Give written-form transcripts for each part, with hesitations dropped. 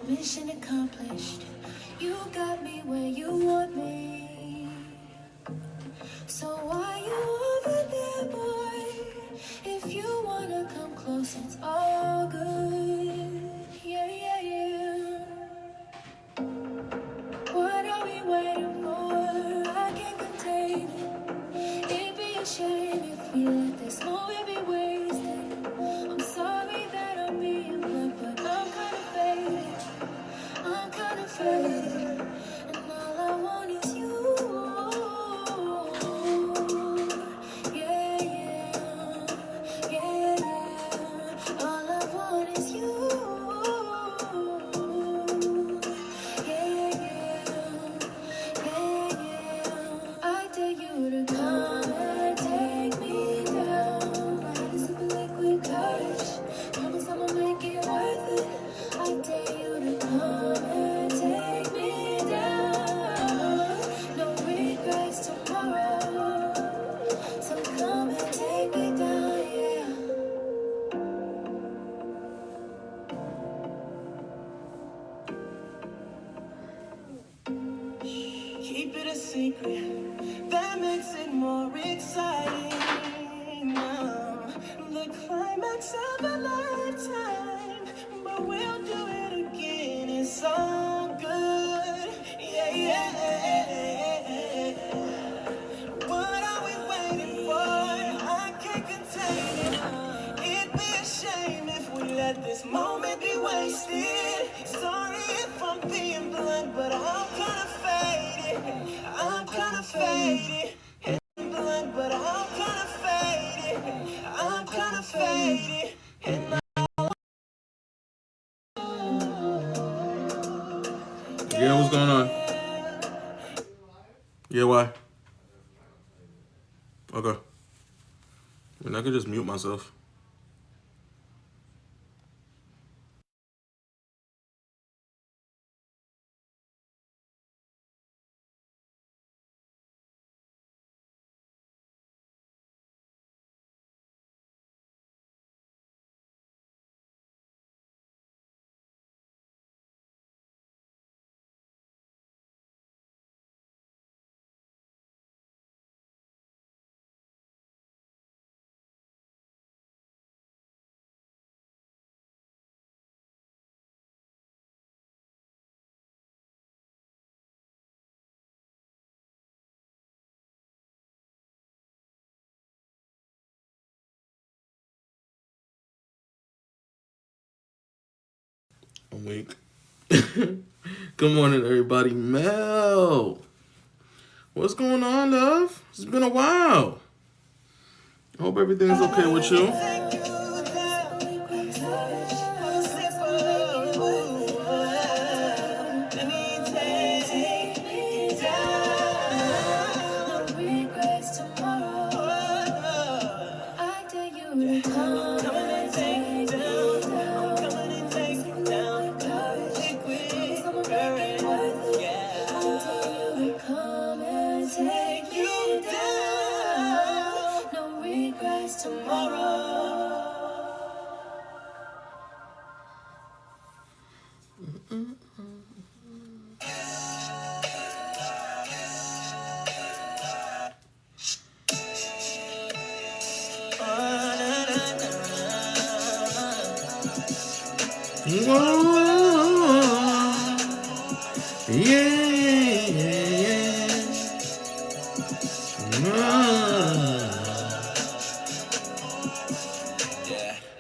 Mission accomplished. You got me where you want me. So why you over there, boy? If you wanna come close, it's all good. Yeah, yeah, yeah. What are we waiting for? I can't contain it. It'd be a shame if we let this moment be wasted. I'm sorry that I'm being blunt, but I'm kinda faded. I'm kinda faded. And all I want is you. Yeah, yeah, yeah, yeah. All I want is you. Yeah, yeah, yeah, yeah. I dare you to come and take me down. Like a simple liquid courage. Promise I'ma make it worth it. I dare you to come and take me down. No regrets tomorrow. So come and take me down, yeah. Keep it a secret, that makes it more exciting. The climax of a lifetime, but we'll do it again. It's all good. Yeah, yeah. What are we waiting for? I can't contain it. It'd be a shame if we let this moment be wasted. Sorry if I'm being blunt, but I'm kinda faded. I'm kinda faded. Blunt, but I'm kinda faded. I'm kinda faded. Yeah, what's going on? Yeah, why? Okay. And I could just mute myself. I'm weak. Good morning, everybody. Mel, what's going on, love? It's been a while. I hope everything's okay with you.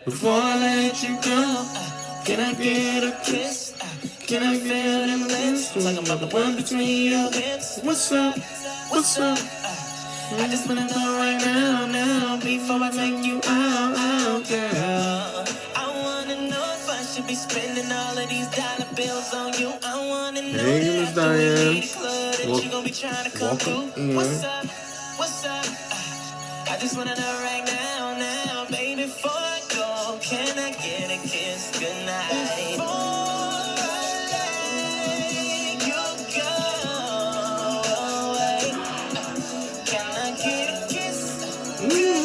Before I let you go, can I get a kiss? Can I feel them lips? Like I'm about to run between your lips. What's up? What's up? I just wanna know right now, before I take you out, girl. I wanna know if I should be spending all of these dollar bills on you. I wanna know hey, Miss Diane. That you gon' be trying to come through. What's up? What's up? I just wanna know right now, baby, before I go, can I get a kiss goodnight? Before I let you go, can I get a kiss goodnight?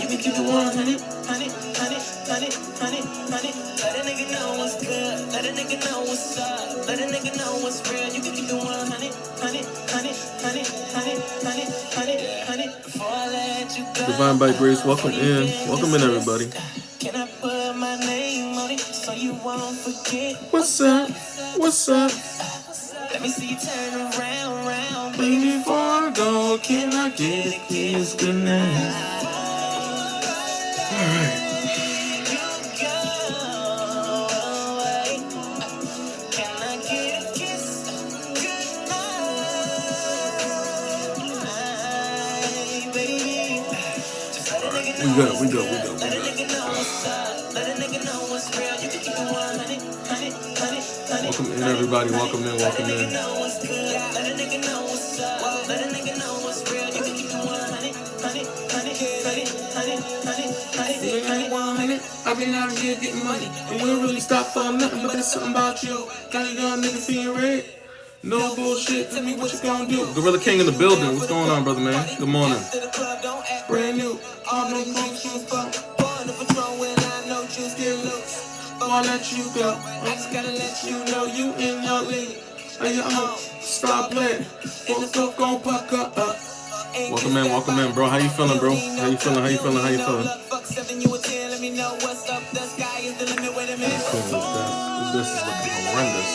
You can keep it 100, honey, honey, honey, honey, honey. Let a nigga know what's good. Let a nigga know what's up. Let a nigga know what's real. You can keep it 100, honey, honey, honey, honey, honey, honey, honey. Before I let you go. Divine by Grace, welcome in. Welcome in, everybody. Can I put my name on it so you won't forget? What's up? What's up? Let me see you turn around, round. Baby, before I go, can I get a kiss goodnight? Alright. Can I get a kiss goodnight, baby? We go. Let a nigga know what's up. Let a nigga know what's real. You can keep it 100, honey, honey, honey. Welcome in, everybody. Welcome in. Let a nigga know what's good. Let a nigga know what's up. Let a nigga know what's real. You can keep it 100, honey, honey, honey, honey, honey, honey, 100. I've been out here getting money, and you don't really stop for nothing, but there's something about you. Got a young nigga feeling red. No bullshit. Tell me what you gonna do. Gorilla King in the building. What's going on, brother man? Good morning. Brand new. All no functions, but born the patrol when I know you get loose. I'll let you go. I just gotta let you know you in your league. Are you home? Stop playing. Full stuff gon' puck up. Welcome in, bro. How you feeling, bro? How you feeling? This is looking horrendous.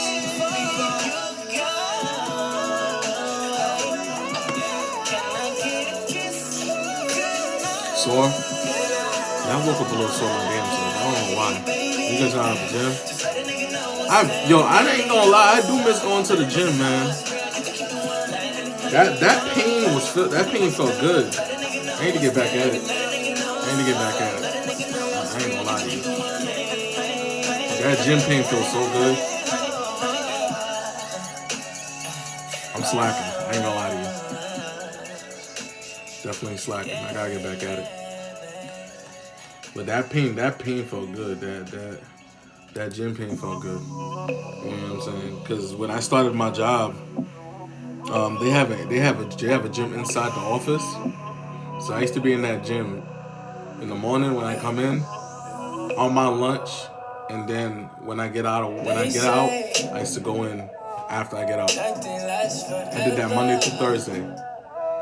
Sore? Yeah, I woke up a little sore on damn self. I don't know why. You guys out of the gym? I ain't gonna lie. I do miss going to the gym, man. That pain felt good. I need to get back at it. I ain't gonna lie to you. That gym pain feels so good. I'm slacking. I ain't gonna lie to you. Definitely slacking. I gotta get back at it. But that pain felt good. That gym pain felt good. You know what I'm saying? Because when I started my job, they have a gym inside the office. So I used to be in that gym in the morning when I come in, on my lunch, and then when I get out, I used to go in after I get out. I did that Monday to Thursday.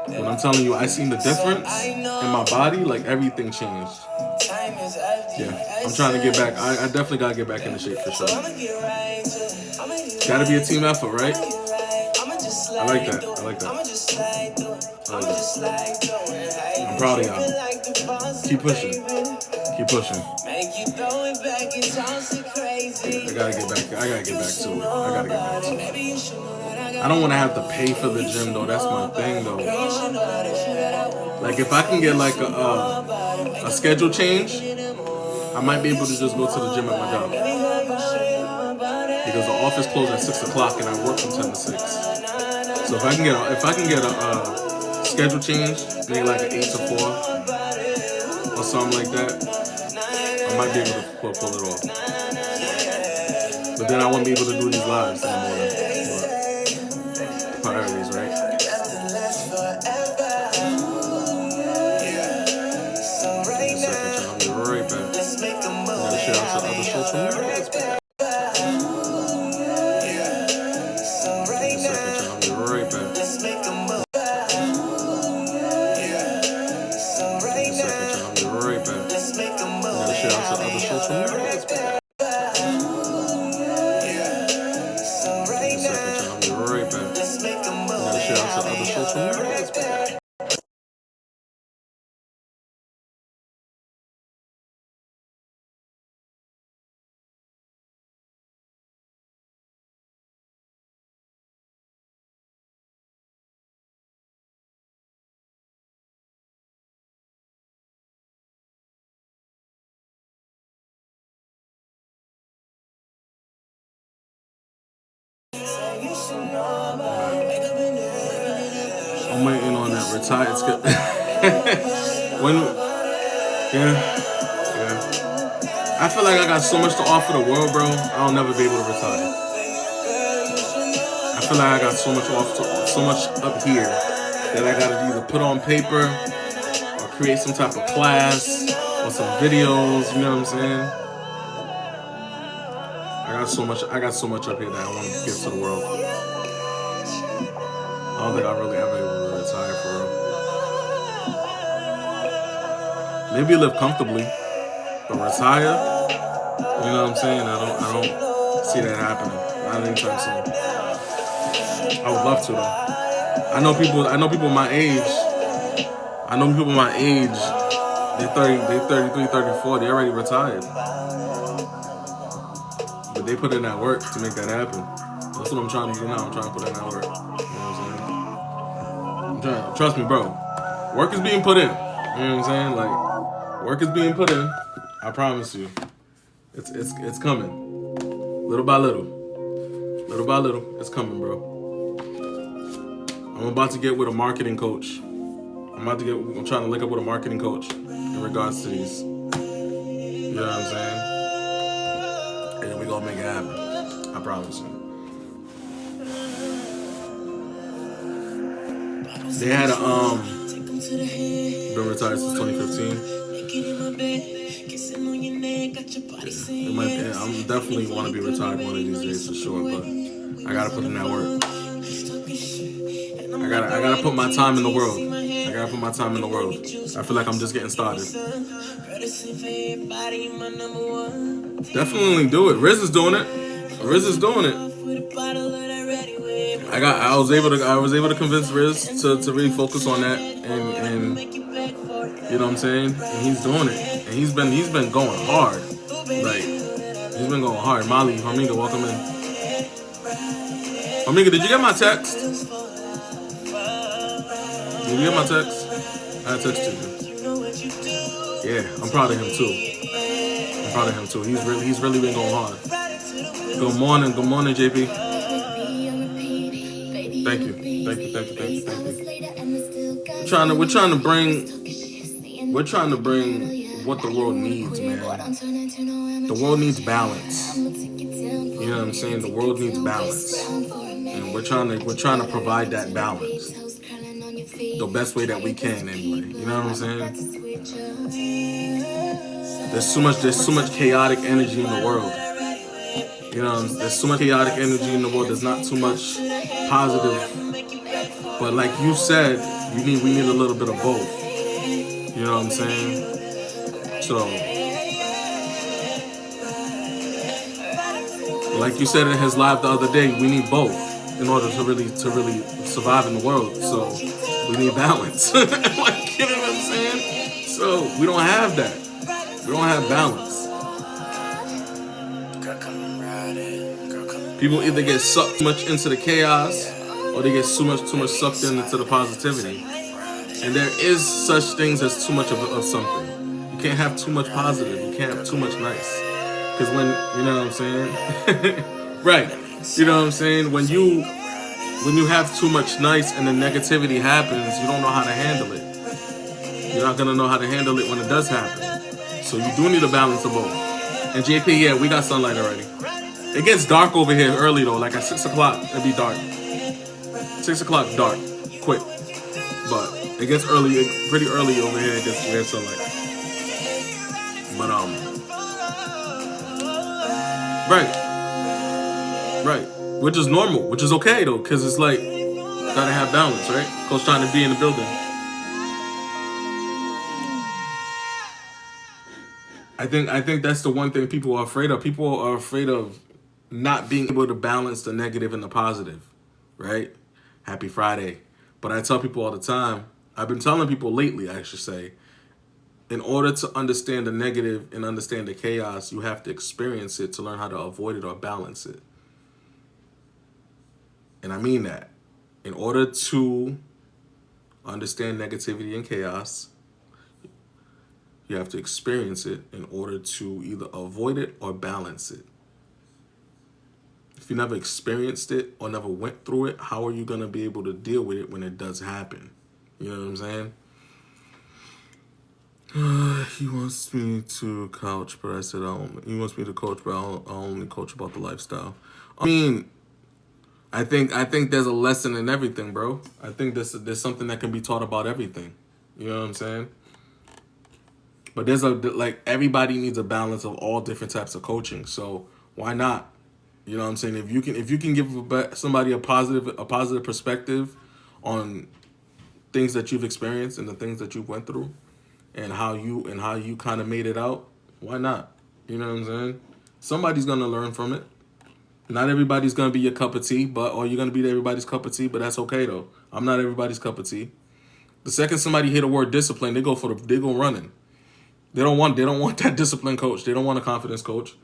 When I'm telling you, I seen the difference in my body, like everything changed. Yeah, I'm trying to get back. I definitely gotta get back into shape for sure. Gotta be a team effort, right? I like that. I'm proud of y'all. Keep pushing. I gotta get back to it. I don't want to have to pay for the gym though. That's my thing though. Like if I can get like a schedule change, I might be able to just go to the gym at my job. Because the office closes at 6 o'clock and I work from 10 to 6. So if I can get a schedule change, maybe like an 8 to 4 or something like that, I might be able to pull it off. But then I won't be able to do these lives in the morning. Priorities, right? I'll be right back. I gotta share out to other social media. I'll be right back. I'll be right back. I gotta share out to other social media. I'll be right back. I gotta share out to other social media. I'm waiting on that retired. I feel like I got so much to offer the world, bro. I'll never be able to retire. I feel like I got so much up here that I gotta either put on paper or create some type of class or some videos. You know what I'm saying? I got so much up here that I want to give to the world. I don't think I really ever will retire for real. Maybe live comfortably, but retire. You know what I'm saying? I don't see that happening. Not anytime soon. I would love to though. I know people my age. They're 30, they 33, 34, they already retired. But they put in that work to make that happen. That's what I'm trying to do now. I'm trying to put in that work. You know what I'm saying? Trust me, bro. Work is being put in. You know what I'm saying? Like, work is being put in. I promise you. It's coming. Little by little. Little by little. It's coming, bro. I'm about to get with a marketing coach. I'm trying to link up with a marketing coach in regards to these. You know what I'm saying? And then we gonna make it happen. I promise you. They had been retired since 2015. I'm definitely want to be retired one of these days for sure, but I gotta put in that work. I gotta put my time in the world. I gotta put my time in the world. I feel like I'm just getting started. Definitely do it. Riz is doing it. I was able to convince Riz to really focus on that and you know what I'm saying? And he's doing it. And he's been going hard. Like, he's been going hard. Molly, Hormiga, welcome in. Hormiga, did you get my text? Did you get my text? I texted you. Yeah, I'm proud of him too. He's really been going hard. Good morning, JP. Thank you. We're trying to bring what the world needs, man. The world needs balance. You know what I'm saying? The world needs balance, and we're trying to provide that balance the best way that we can, anyway. You know what I'm saying? There's too much chaotic energy in the world. You know, there's so much chaotic energy in the world. There's not too much positive. But like you said, we need a little bit of both. You know what I'm saying? So, like you said in his live the other day, we need both in order to really survive in the world. So we need balance. Like, you know what I'm saying? So we don't have that. We don't have balance. People either get sucked too much into the chaos, or they get too much sucked into the positivity. And there is such things as too much of something. You can't have too much positive. You can't have too much nice. Because when, you know what I'm saying? Right. You know what I'm saying? When you have too much nice and the negativity happens, you don't know how to handle it. You're not going to know how to handle it when it does happen. So you do need a balance of both. And JP, yeah, we got sunlight already. It gets dark over here early though, like at 6 o'clock, it'll be dark. 6 o'clock, dark, quick. But it gets pretty early over here, we have sunlight. But, right. Which is normal, which is okay though, because it's like, gotta have balance, right? Coach trying to be in the building. I think that's the one thing people are afraid of. People are afraid of not being able to balance the negative and the positive, right? Happy Friday. But I tell people all the time, I've been telling people lately, I should say, in order to understand the negative and understand the chaos, you have to experience it to learn how to avoid it or balance it. And I mean that. In order to understand negativity and chaos, you have to experience it in order to either avoid it or balance it. If you never experienced it or never went through it, how are you going to be able to deal with it when it does happen? You know what I'm saying? He wants me to coach, but I said he wants me to coach, but I'll only coach about the lifestyle. I mean, I think there's a lesson in everything, bro. I think there's something that can be taught about everything. You know what I'm saying? But there's like everybody needs a balance of all different types of coaching. So why not? You know what I'm saying? If you can give somebody a positive perspective on things that you've experienced and the things that you went through, and how you kind of made it out, why not? You know what I'm saying? Somebody's gonna learn from it. Not everybody's gonna be your cup of tea, or you're gonna be everybody's cup of tea. But that's okay though. I'm not everybody's cup of tea. The second somebody hear the word discipline, they go running. They don't want that discipline coach. They don't want a confidence coach.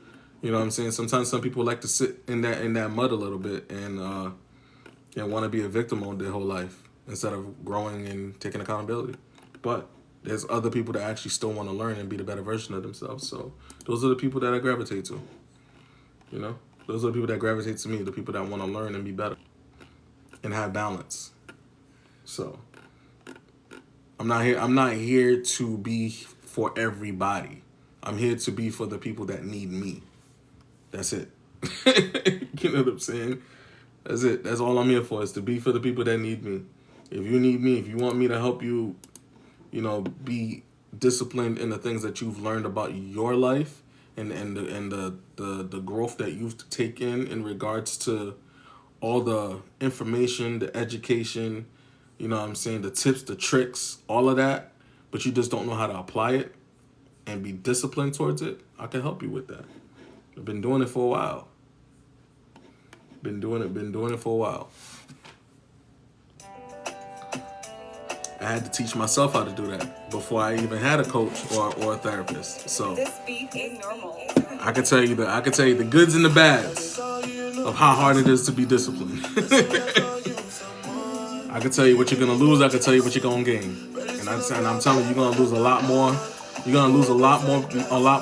You know what I'm saying? Sometimes some people like to sit in that mud a little bit and want to be a victim all their whole life instead of growing and taking accountability. But there's other people that actually still want to learn and be the better version of themselves. So those are the people that I gravitate to. You know, those are the people that gravitate to me. The people that want to learn and be better and have balance. So I'm not here to be for everybody. I'm here to be for the people that need me. That's it. You know what I'm saying? That's it. That's all I'm here for, is to be for the people that need me. If you need me, if you want me to help you, be disciplined in the things that you've learned about your life and the growth that you've taken in regards to all the information, the education, you know what I'm saying, the tips, the tricks, all of that, but you just don't know how to apply it and be disciplined towards it, I can help you with that. I've been doing it for a while. Been doing it for a while. I had to teach myself how to do that before I even had a coach or a therapist. So This beat is normal. I can tell you the goods and the bads of how hard it is to be disciplined. I can tell you what you're gonna lose. I can tell you what you're gonna gain. And I'm telling you, you're gonna lose a lot more. You're gonna lose a lot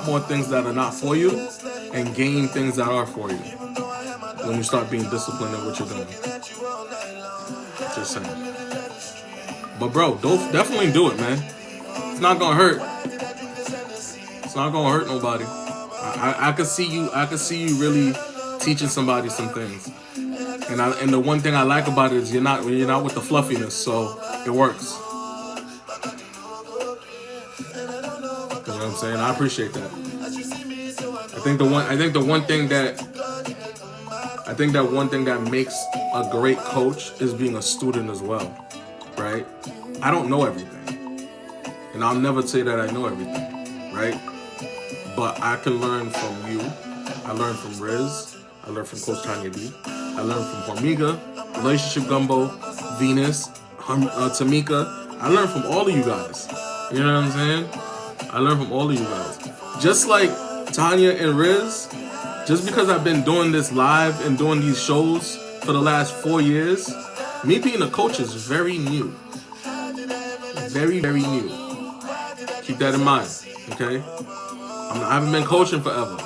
more things that are not for you, and gain things that are for you when you start being disciplined in what you're doing. Just saying. But bro, definitely do it, man. It's not gonna hurt. It's not gonna hurt nobody. I could see you really teaching somebody some things. And the one thing I like about it is you're not with the fluffiness, so it works. You know what I'm saying? I appreciate that. I think that one thing that makes a great coach is being a student as well, right? I don't know everything, and I'll never say that I know everything, right? But I can learn from you. I learned from Riz. I learned from Coach Tanya B. I learned from Hormiga, Relationship Gumbo, Venus, Tamika. I learned from all of you guys. You know what I'm saying? I learned from all of you guys. Just like Tanya and Riz, just because I've been doing this live and doing these shows for the last 4 years, me being a coach is very new. Very, very new. Keep that in mind, okay? I haven't been coaching forever.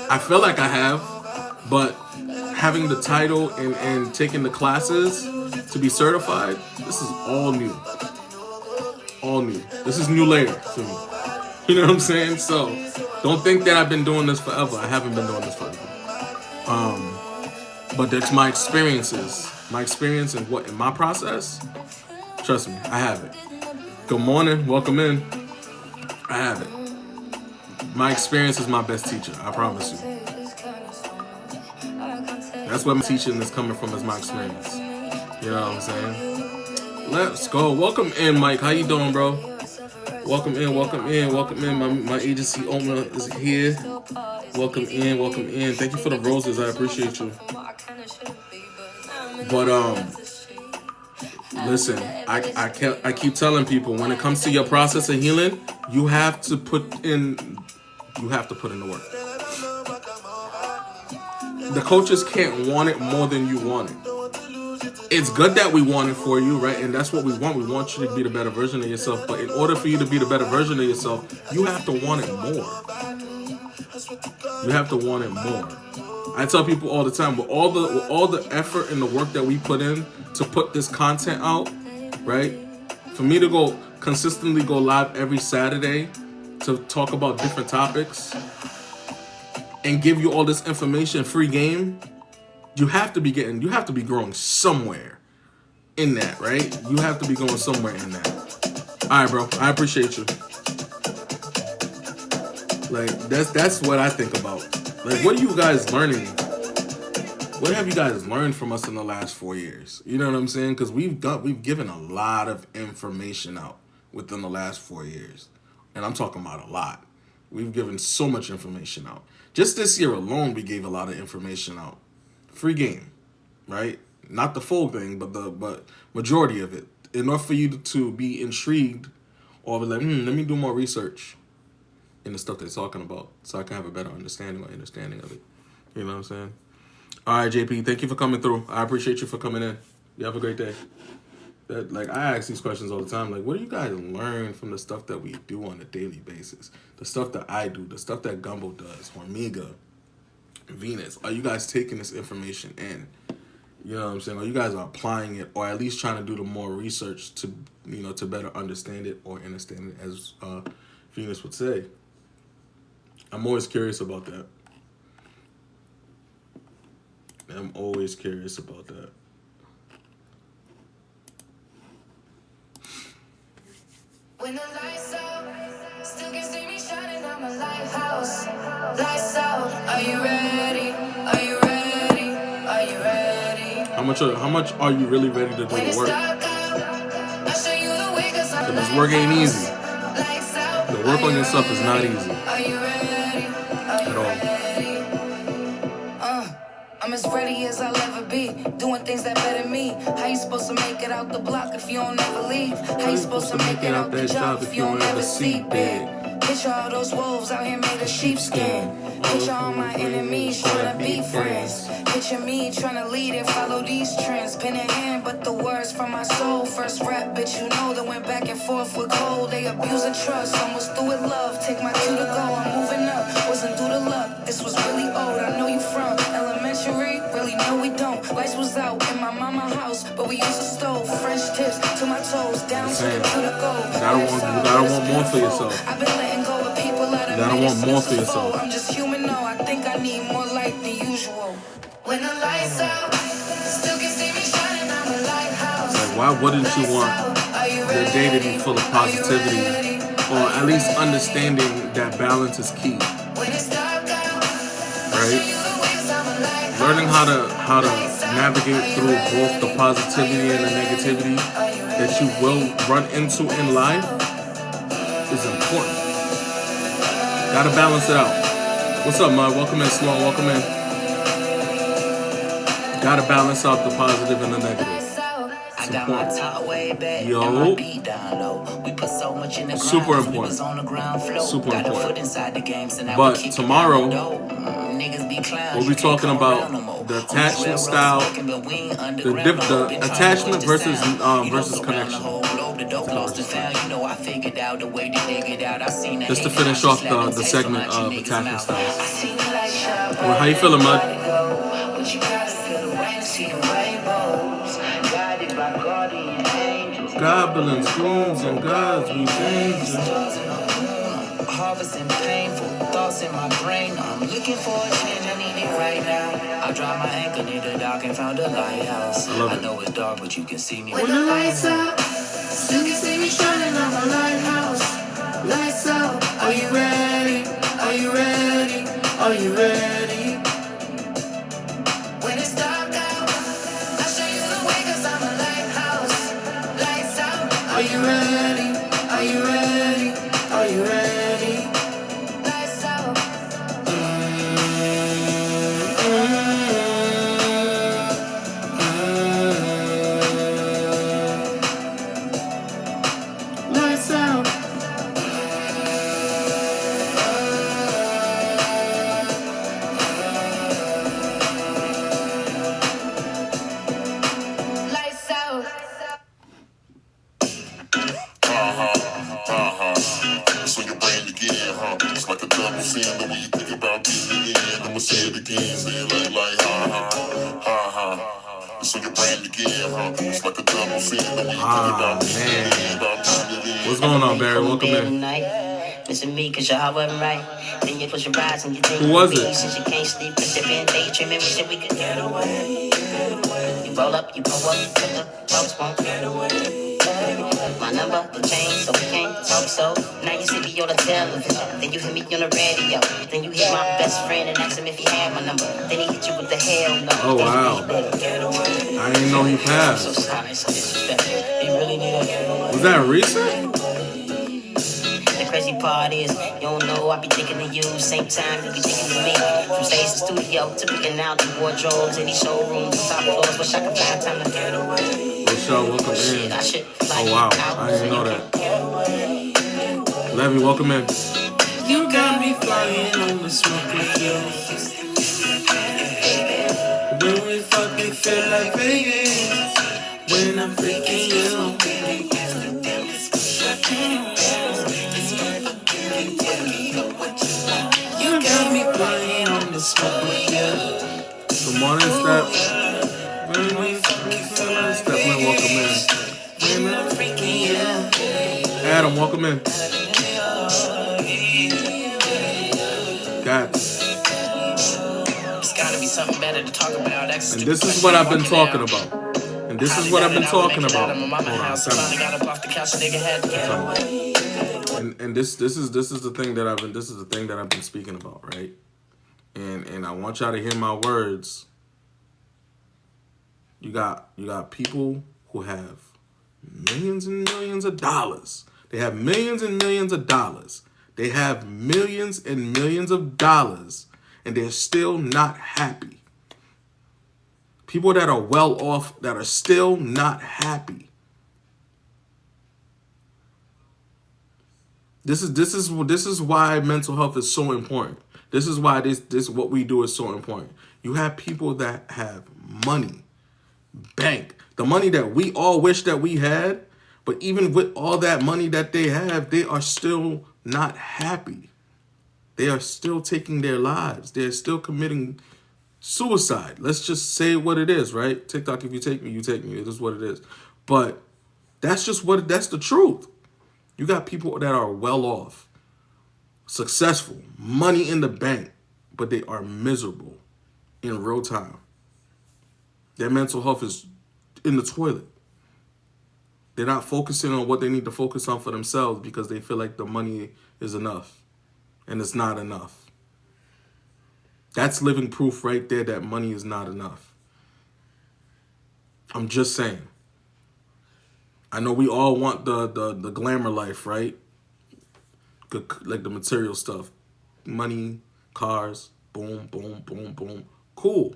I feel like I have, but having the title and taking the classes to be certified, this is all new. All new. This is new layer for me. You know what I'm saying? So don't think that I've been doing this forever. I haven't been doing this forever. But that's my experiences. My experience in my process. Trust me, I have it. Good morning. Welcome in. I have it. My experience is my best teacher. I promise you. That's what I'm teaching is coming from, is my experience. You know what I'm saying? Let's go. Welcome in, Mike. How you doing, bro? Welcome in. My agency owner is here. Welcome in. Thank you for the roses. I appreciate you. But listen, I keep telling people, when it comes to your process of healing, you have to put in the work. The coaches can't want it more than you want it. It's good that we want it for you, right? And that's what we want. We want you to be the better version of yourself. But in order for you to be the better version of yourself, you have to want it more. You have to want it more. I tell people all the time, with all the effort and the work that we put in to put this content out, right? For me to consistently go live every Saturday to talk about different topics and give you all this information, free game, you have to be growing somewhere in that, right? You have to be going somewhere in that. All right, bro. I appreciate you. Like that's what I think about. Like, what are you guys learning? What have you guys learned from us in the last 4 years? You know what I'm saying? Because we've given a lot of information out within the last 4 years, and I'm talking about a lot. We've given so much information out. Just this year alone, we gave a lot of information out. Free game, right? Not the full thing, but majority of it. Enough for you to be intrigued or be like, let me do more research in the stuff they're talking about so I can have a better understanding of it. You know what I'm saying? All right, JP, thank you for coming through. I appreciate you for coming in. You have a great day. Like, I ask these questions all the time. Like, what do you guys learn from the stuff that we do on a daily basis? The stuff that I do, the stuff that Gumbo does, Hormiga, Venus. Are you guys taking this information in? You know what I'm saying? Or you guys are applying it, or at least trying to do the more research to, to better understand it or understand it, as Venus would say. I'm always curious about that. I'm always curious about that. When the lights out, still can see me shining on my lighthouse. Lights out, are you ready? Are you ready? Are you ready? How much are you really ready to do the work? Because this work ain't easy. The work on yourself is not easy. Are you ready? At all. I'm as ready as I'll ever be, doing things that better me. How you supposed to make it out the block if you don't ever leave? How you supposed to make it out the job if you don't ever sleep big? Picture all those wolves out here made of sheepskin. Picture all my enemies trying to be friends. Picture me trying to lead and follow these trends. Pen in hand, but the words from my soul. First rap, bitch, you know that went back and forth with cold. They abuse and trust, almost through with love. Take my cue to go, I'm moving up. Wasn't due to luck, this was really old. I know you from elementary, really no we don't. Lights was out in my mama house, but we used a stove. French tips to my toes, down to the cue to go. You gotta want more for yourself. I've been letting go of people out of You gotta want more for yourself. I'm just human, no, I think I need more light than usual. When the lights out, still can see me shining on my lighthouse. Like, why wouldn't you want your day to be full of positivity, or at least understanding that balance is key, right? Learning how to navigate through both the positivity and the negativity that you will run into in life is important. Gotta balance it out. What's up, Mud? Welcome in, Sloan. Welcome in. Gotta balance out the positive and the negative. I got my top way back, Yo. and my beat down low. We put so much in the ground, Super we important. was on the ground floor. Super got important. a foot inside the game, so now But we keep tomorrow, niggas be clowns, we'll be you can't talking come about around no more. the On attachment railroad style, smoking, but we ain't underground no more. the Been trying to attachment put versus this down. versus You know, around the connection. whole globe, the dope lost and found. You know, I figured out the way to dig it out. I seen the Just to hate, finish now off she slapping the taste segment on of your niggas' attachment mouth. styles. I seen the light shine Well, how you feeling, Mud? but you gotta feel the rain, see the rainbows. Guided by guardian angels. Goblins, goons, and gods, we danger. Stars in the moon, harvesting painful thoughts in my brain. I'm looking for a change, I need it right now. I dropped my anchor near the dock and found a lighthouse. I love I it. know it's dark, but you can see me. When the lights out, still can see me shining on my lighthouse. Lights out, are you ready? Are you ready? Are you ready? When it's dark out, I'll show you the way 'cause I'm a lighthouse. Lights out, are you ready? Are you ready? Are you ready? Lights out. Lights out. Lights out. It's on your brain again, huh? It's like a double sin the way you think about getting it in. I'ma say it again, say it like It's on your brain again, huh? It's like a double sin the way you think about getting it in. What's going on, Barry? Welcome in. Listen me, cause your heart wasn't right. Then you push your rise and you think Who was it? Since you can't sleep, but you've been daydreaming, wishing we could get away. You roll up, you pull up, but the folks won't get away. My my number, the chain, so we can't talk. So now you see me on the television, then you hear me on the radio, then you hit my best friend and ask him if he had my number, then he hit you with the hell no. Oh wow! I didn't know he So passed. sorry, so disrespectful. He really need a Was that recent? The crazy part is, you don't know I be thinking of you, same time you be thinking of me. From stage to studio to picking out the wardrobes in these showrooms and top floors, wish I could find time to get away. Rochelle, welcome Shit, in. I should Oh wow, I didn't know that. Levy, welcome in. You got me flying on the smoke with you. When we fuck, it feel like Vegas. When I'm freaking you. You got me flying on the smoke with you. Good morning, Steph. When we fuck, it feel like Steph, welcome in. when I'm freaking you. Adam, welcome in. God. It's gotta be something better to talk about. And this is what I've been talking about. And this is what I've been talking about. Hold on, and this is the thing that I've been speaking about, right? And I want y'all to hear my words. You got people who have millions and millions of dollars. They have millions and millions of dollars. They have millions and millions of dollars, and they're still not happy. People that are well off that are still not happy. This is why mental health is so important. This is why this what we do is so important. You have people that have money, bank, the money that we all wish that we had, but even with all that money that they have, they are still not happy. They are still taking their lives. They're still committing suicide. Let's just say what it is, right? TikTok, if you take me, you take me. It is what it is. But that's the truth. You got people that are well off, successful, money in the bank, but they are miserable in real time. Their mental health is in the toilet. They're not focusing on what they need to focus on for themselves because they feel like the money is enough, and it's not enough. That's living proof right there that money is not enough. I'm just saying. I know we all want the glamour life, right? Like the material stuff. Money, cars, boom, boom, boom, boom. Cool.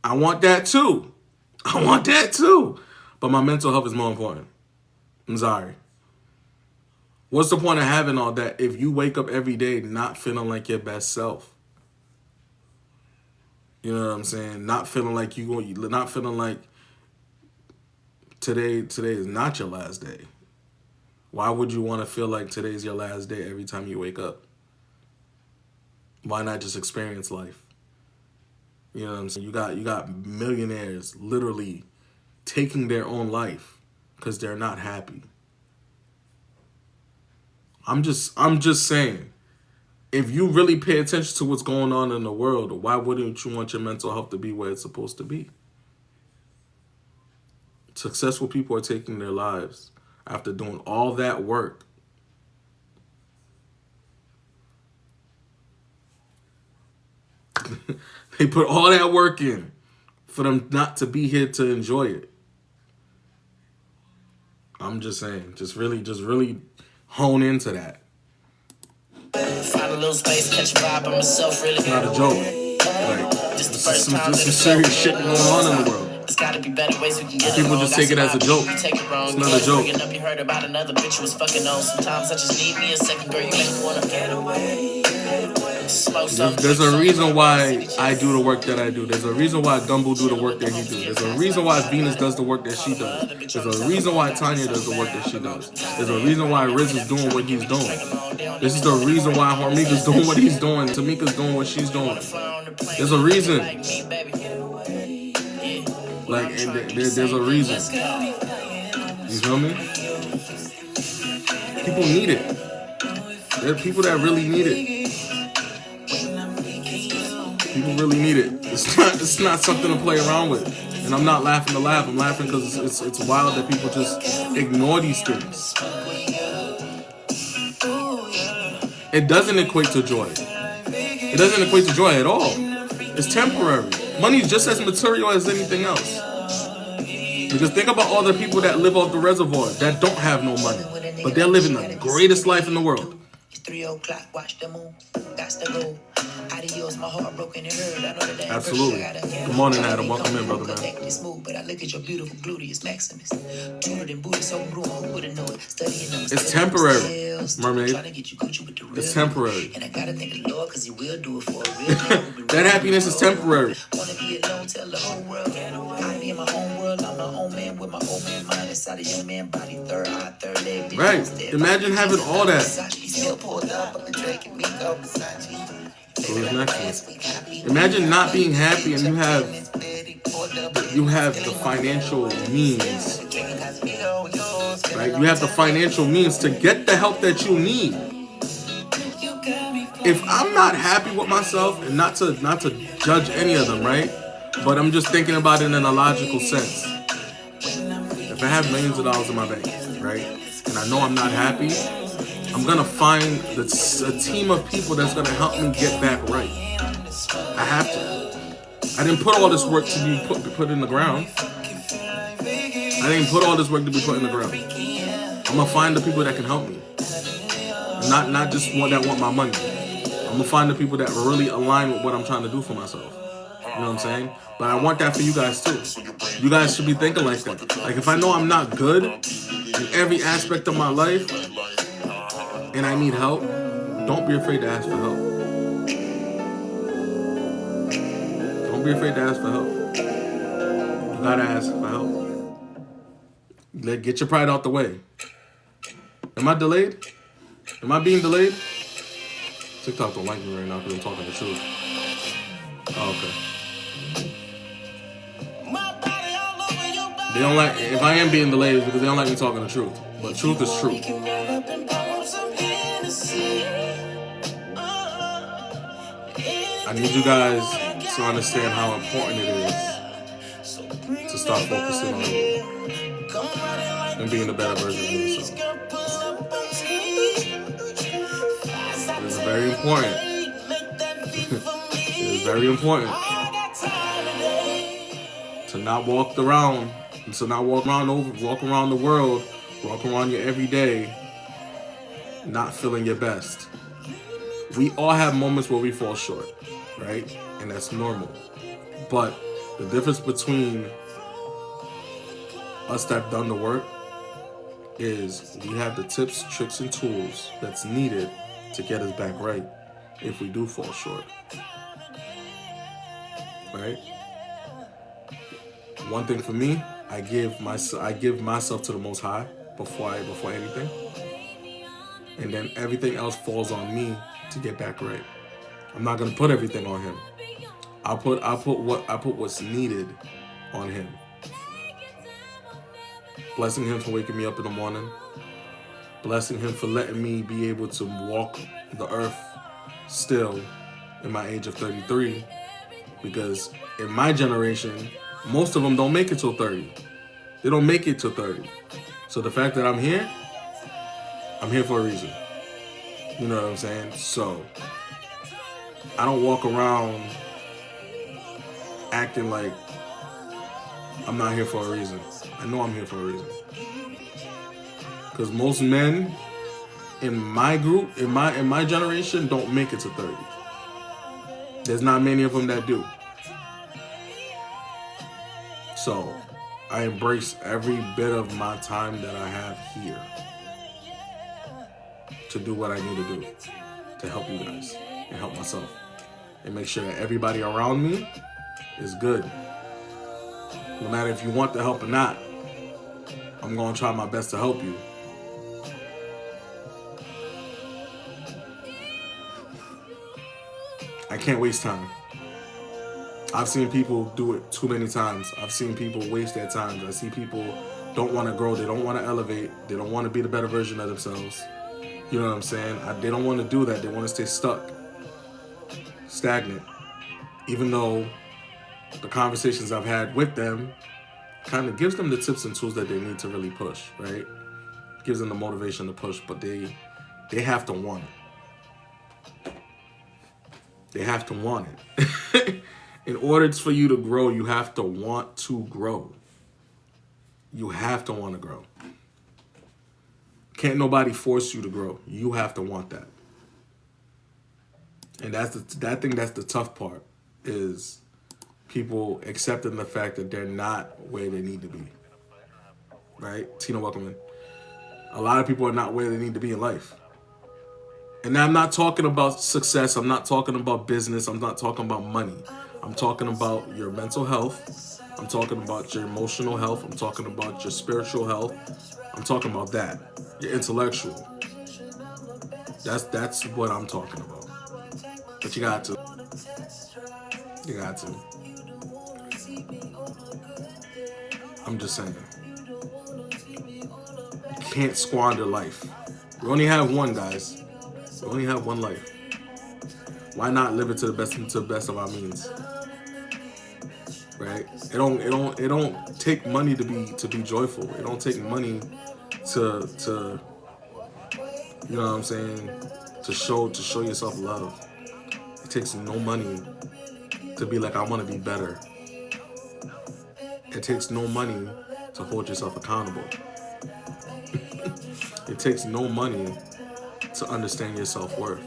I want that too. But my mental health is more important. I'm sorry. What's the point of having all that if you wake up every day not feeling like your best self? You know what I'm saying? Not feeling like today is not your last day. Why would you want to feel like today's your last day every time you wake up? Why not just experience life? You know what I'm saying? You got millionaires literally taking their own life because they're not happy. I'm just saying, if you really pay attention to what's going on in the world, why wouldn't you want your mental health to be where it's supposed to be? Successful people are taking their lives after doing all that work. They put all that work in for them not to be here to enjoy it. I'm just saying, just really hone into that. Find a little space, catch a vibe by myself, really. It's not a joke. Like, Just the first time this is serious shit going on in the world. There's gotta be better ways we can get People along. just take it as a joke. You take it wrong. It's not a joke. Bringing up, you heard about another bitch who was fucking on. Sometimes I just need me a second, girl. You make me wanna get away. There's a reason why I do the work that I do. There's a reason why Gumbo do the work that he do. There's a reason why Venus does the work that she does. There's a reason why Tanya does the work that she does. There's a reason why Riz is doing what he's doing. This is the reason why Hormika's doing what he's doing. Tamika's doing what she's doing. There's a reason. Like, there's a reason. You feel me? People need it. There are people that really need it. People really need it. It's not something to play around with. And I'm not laughing to laugh. I'm laughing because it's wild that people just ignore these things. It doesn't equate to joy. It doesn't equate to joy at all. It's temporary. Money is just as material as anything else. Because think about all the people that live off the reservoir that don't have no money, but they're living the greatest life in the world. It's 3 o'clock, watch the moon. Got to go. Adios, my heart broken and hurt. I know that Absolutely. Good morning, Adam. Welcome in, brother, man. This move, but I look at your beautiful gluteus maximus. Tutored and booty so grown, who would've known it? Studying them. It's temporary, mermaid. Trying to get you Gucci with the real It's temporary. And I gotta thank the Lord, cause he will do it for a real That happiness is temporary. Wanna be alone, tell the whole world. I be in my own world, I'm my own man with my own man mind inside of your man body. Third eye, third leg. Right. Imagine having all that. Still pulled up, I'm drinking me go beside you. So who's next one? Imagine not being happy and you have the financial means. Right? You have the financial means to get the help that you need. If I'm not happy with myself, and not to judge any of them, right? But I'm just thinking about it in a logical sense. If I have millions of dollars in my bank, right, and I know I'm not happy, I'm gonna find a team of people that's gonna help me get back right. I have to. I didn't put all this work to be put in the ground. I didn't put all this work to be put in the ground. I'm gonna find the people that can help me. Not just one that want my money. I'm gonna find the people that really align with what I'm trying to do for myself. You know what I'm saying? But I want that for you guys too. You guys should be thinking like that. Like if I know I'm not good in every aspect of my life and I need help, don't be afraid to ask for help. Don't be afraid to ask for help. You gotta ask for help. Get your pride out the way. Am I delayed? Am I being delayed? TikTok don't like me right now because I'm talking the truth. Oh, okay. They don't like, if I am being delayed, it's because they don't like me talking the truth. But truth is true. I need you guys to understand how important it is to start focusing on you and being a better version of yourself. It is very important. It is very important to not walk around the world, walk around your everyday, not feeling your best. We all have moments where we fall short, right? And that's normal. But the difference between us that have done the work is we have the tips, tricks, and tools that's needed to get us back right if we do fall short. Right? One thing for me, I give myself to the Most High before anything, and then everything else falls on me to get back right. I'm not gonna put everything on Him. I put what's needed on Him. Blessing Him for waking me up in the morning. Blessing Him for letting me be able to walk the earth still in my age of 33, because in my generation, most of them don't make it till 30. They don't make it till 30. So the fact that I'm here for a reason. You know what I'm saying? So I don't walk around acting like I'm not here for a reason. I know I'm here for a reason. Because most men in my group, in my generation, don't make it to 30. There's not many of them that do. So I embrace every bit of my time that I have here to do what I need to do to help you guys and help myself and make sure that everybody around me is good. No matter if you want the help or not, I'm going to try my best to help you. I can't waste time. I've seen people do it too many times. I've seen people waste their time. I see people don't want to grow. They don't want to elevate. They don't want to be the better version of themselves. You know what I'm saying? They don't want to do that. They want to stay stuck, stagnant. Even though the conversations I've had with them kind of gives them the tips and tools that they need to really push, right? Gives them the motivation to push, but they have to want it. They have to want it. In order for you to grow, you have to want to grow. You have to want to grow. Can't nobody force you to grow. You have to want that. And that's the tough part, is people accepting the fact that they're not where they need to be. Right? Tina, welcome in. A lot of people are not where they need to be in life. And I'm not talking about success. I'm not talking about business. I'm not talking about money. I'm talking about your mental health. I'm talking about your emotional health. I'm talking about your spiritual health. I'm talking about that. Your intellectual. That's what I'm talking about. But you got to. You got to. I'm just saying. You can't squander life. We only have one, guys. We only have one life. Why not live it to the best of our means? Right? It don't take money to be joyful. It don't take money to you know what I'm saying, to show yourself love. It takes no money to be like, I want to be better. It takes no money to hold yourself accountable. It takes no money to understand your self-worth.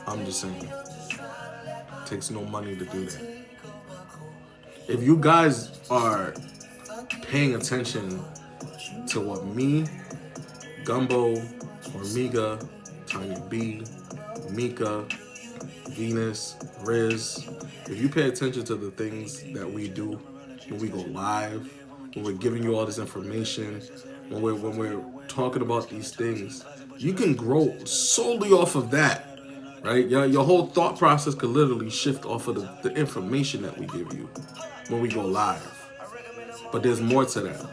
I'm just saying. It takes no money to do that. If you guys are paying attention to what me, Gumbo, Ormiga, Tanya B, Mika, Venus, Riz, if you pay attention to the things that we do when we go live, when we're giving you all this information, when we're talking about these things, you can grow solely off of that, right? Your whole thought process could literally shift off of the information that we give you when we go live. But there's more to that.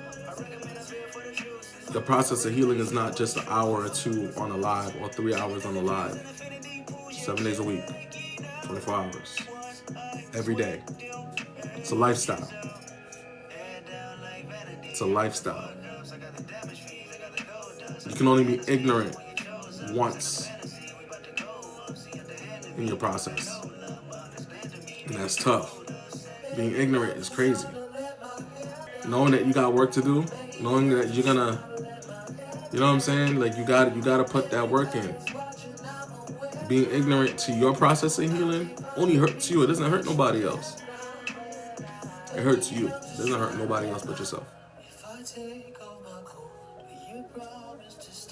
The process of healing is not just an hour or two on a live or 3 hours on a live. 7 days a week, 24 hours, every day. It's a lifestyle. It's a lifestyle. You can only be ignorant once in your process. And that's tough. Being ignorant is crazy. Knowing that you got work to do, knowing that you're gonna, you know what I'm saying? Like you gotta put that work in. Being ignorant to your process of healing only hurts you. It doesn't hurt nobody else. It hurts you. It doesn't hurt nobody else but yourself.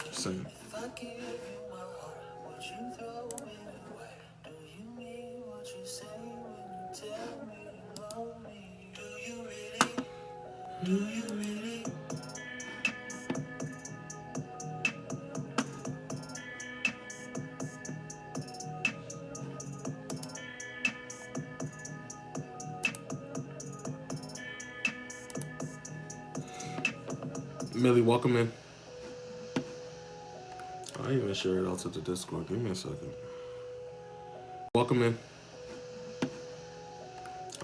Just saying. Do you really? Millie, welcome in. I ain't even share it out to the Discord. Give me a second. Welcome in.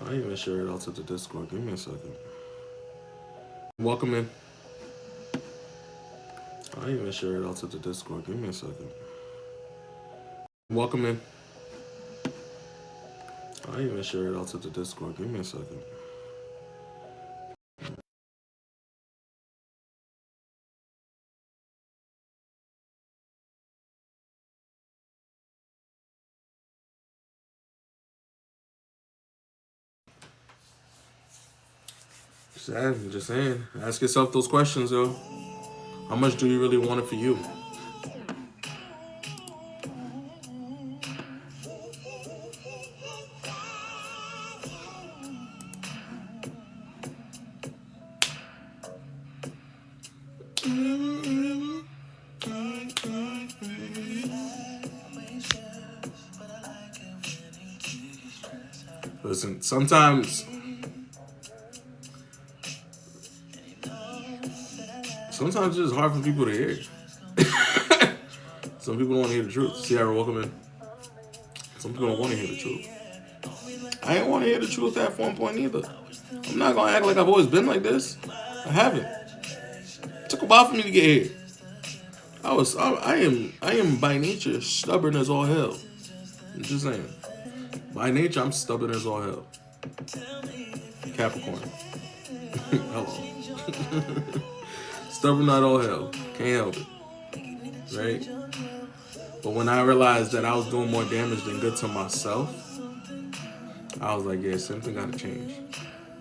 I ain't even share it out to the Discord. Give me a second. Welcome in. I ain't even share it out to the Discord. Give me a second. Welcome in. I ain't even share it out to the Discord. Give me a second. Just saying. Ask yourself those questions, yo. How much do you really want it for you? Listen, sometimes it's just hard for people to hear. Some people don't want to hear the truth. Sierra, welcome in. Some people don't want to hear the truth. I didn't want to hear the truth at one point either. I'm not gonna act like I've always been like this. I haven't. It took a while for me to get here. I am by nature stubborn as all hell. I'm just saying. By nature, I'm stubborn as all hell. Capricorn. Hello. Stubborn as all hell. Can't help it. Right? But when I realized that I was doing more damage than good to myself, I was like, yeah, something gotta change.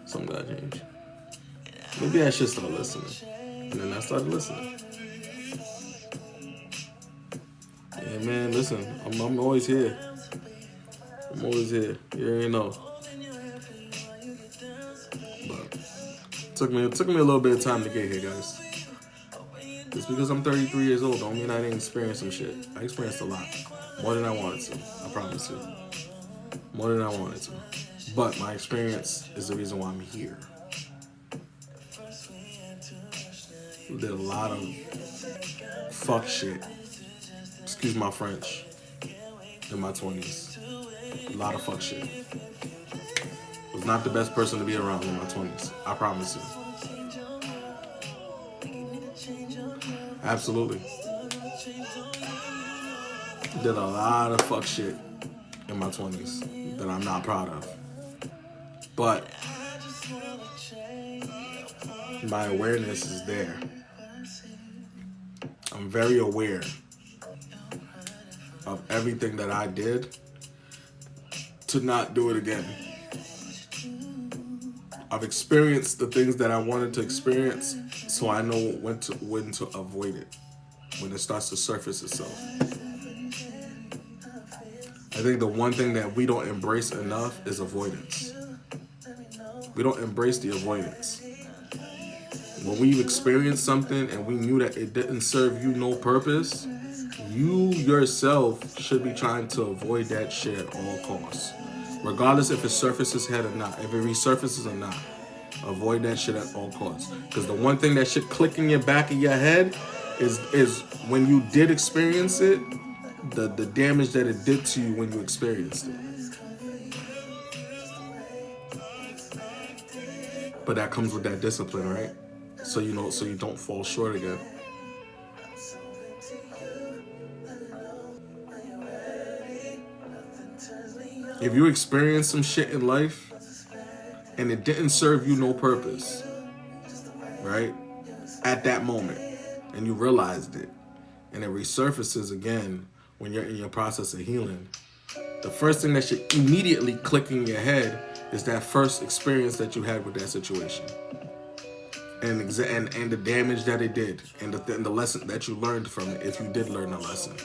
Something gotta change. Maybe I should start listening. And then I started listening. Yeah, man, listen, I'm always here. I'm always here. You already know. But it took me a little bit of time to get here, guys. Just because I'm 33 years old don't mean I didn't experience some shit. I experienced a lot. More than I wanted to. I promise you. More than I wanted to. But my experience is the reason why I'm here. I did a lot of fuck shit. Excuse my French. In my 20s. A lot of fuck shit. Was not the best person to be around in my 20s. I promise you. Absolutely. Did a lot of fuck shit in my 20s that I'm not proud of. But my awareness is there. I'm very aware of everything that I did to not do it again. I've experienced the things that I wanted to experience, so I know when to avoid it when it starts to surface itself. I think the one thing that we don't embrace enough is avoidance. We don't embrace the avoidance. When we've experienced something and we knew that it didn't serve you no purpose, you yourself should be trying to avoid that shit at all costs. Regardless if it surfaces head or not, if it resurfaces or not, avoid that shit at all costs. Because the one thing that should click in your back of your head is when you did experience it, the damage that it did to you when you experienced it. But that comes with that discipline, right? So you don't fall short again. If you experience some shit in life and it didn't serve you no purpose, right? At that moment, and you realized it, and it resurfaces again when you're in your process of healing, the first thing that should immediately click in your head is that first experience that you had with that situation, and the damage that it did, and the lesson that you learned from it, if you did learn a lesson.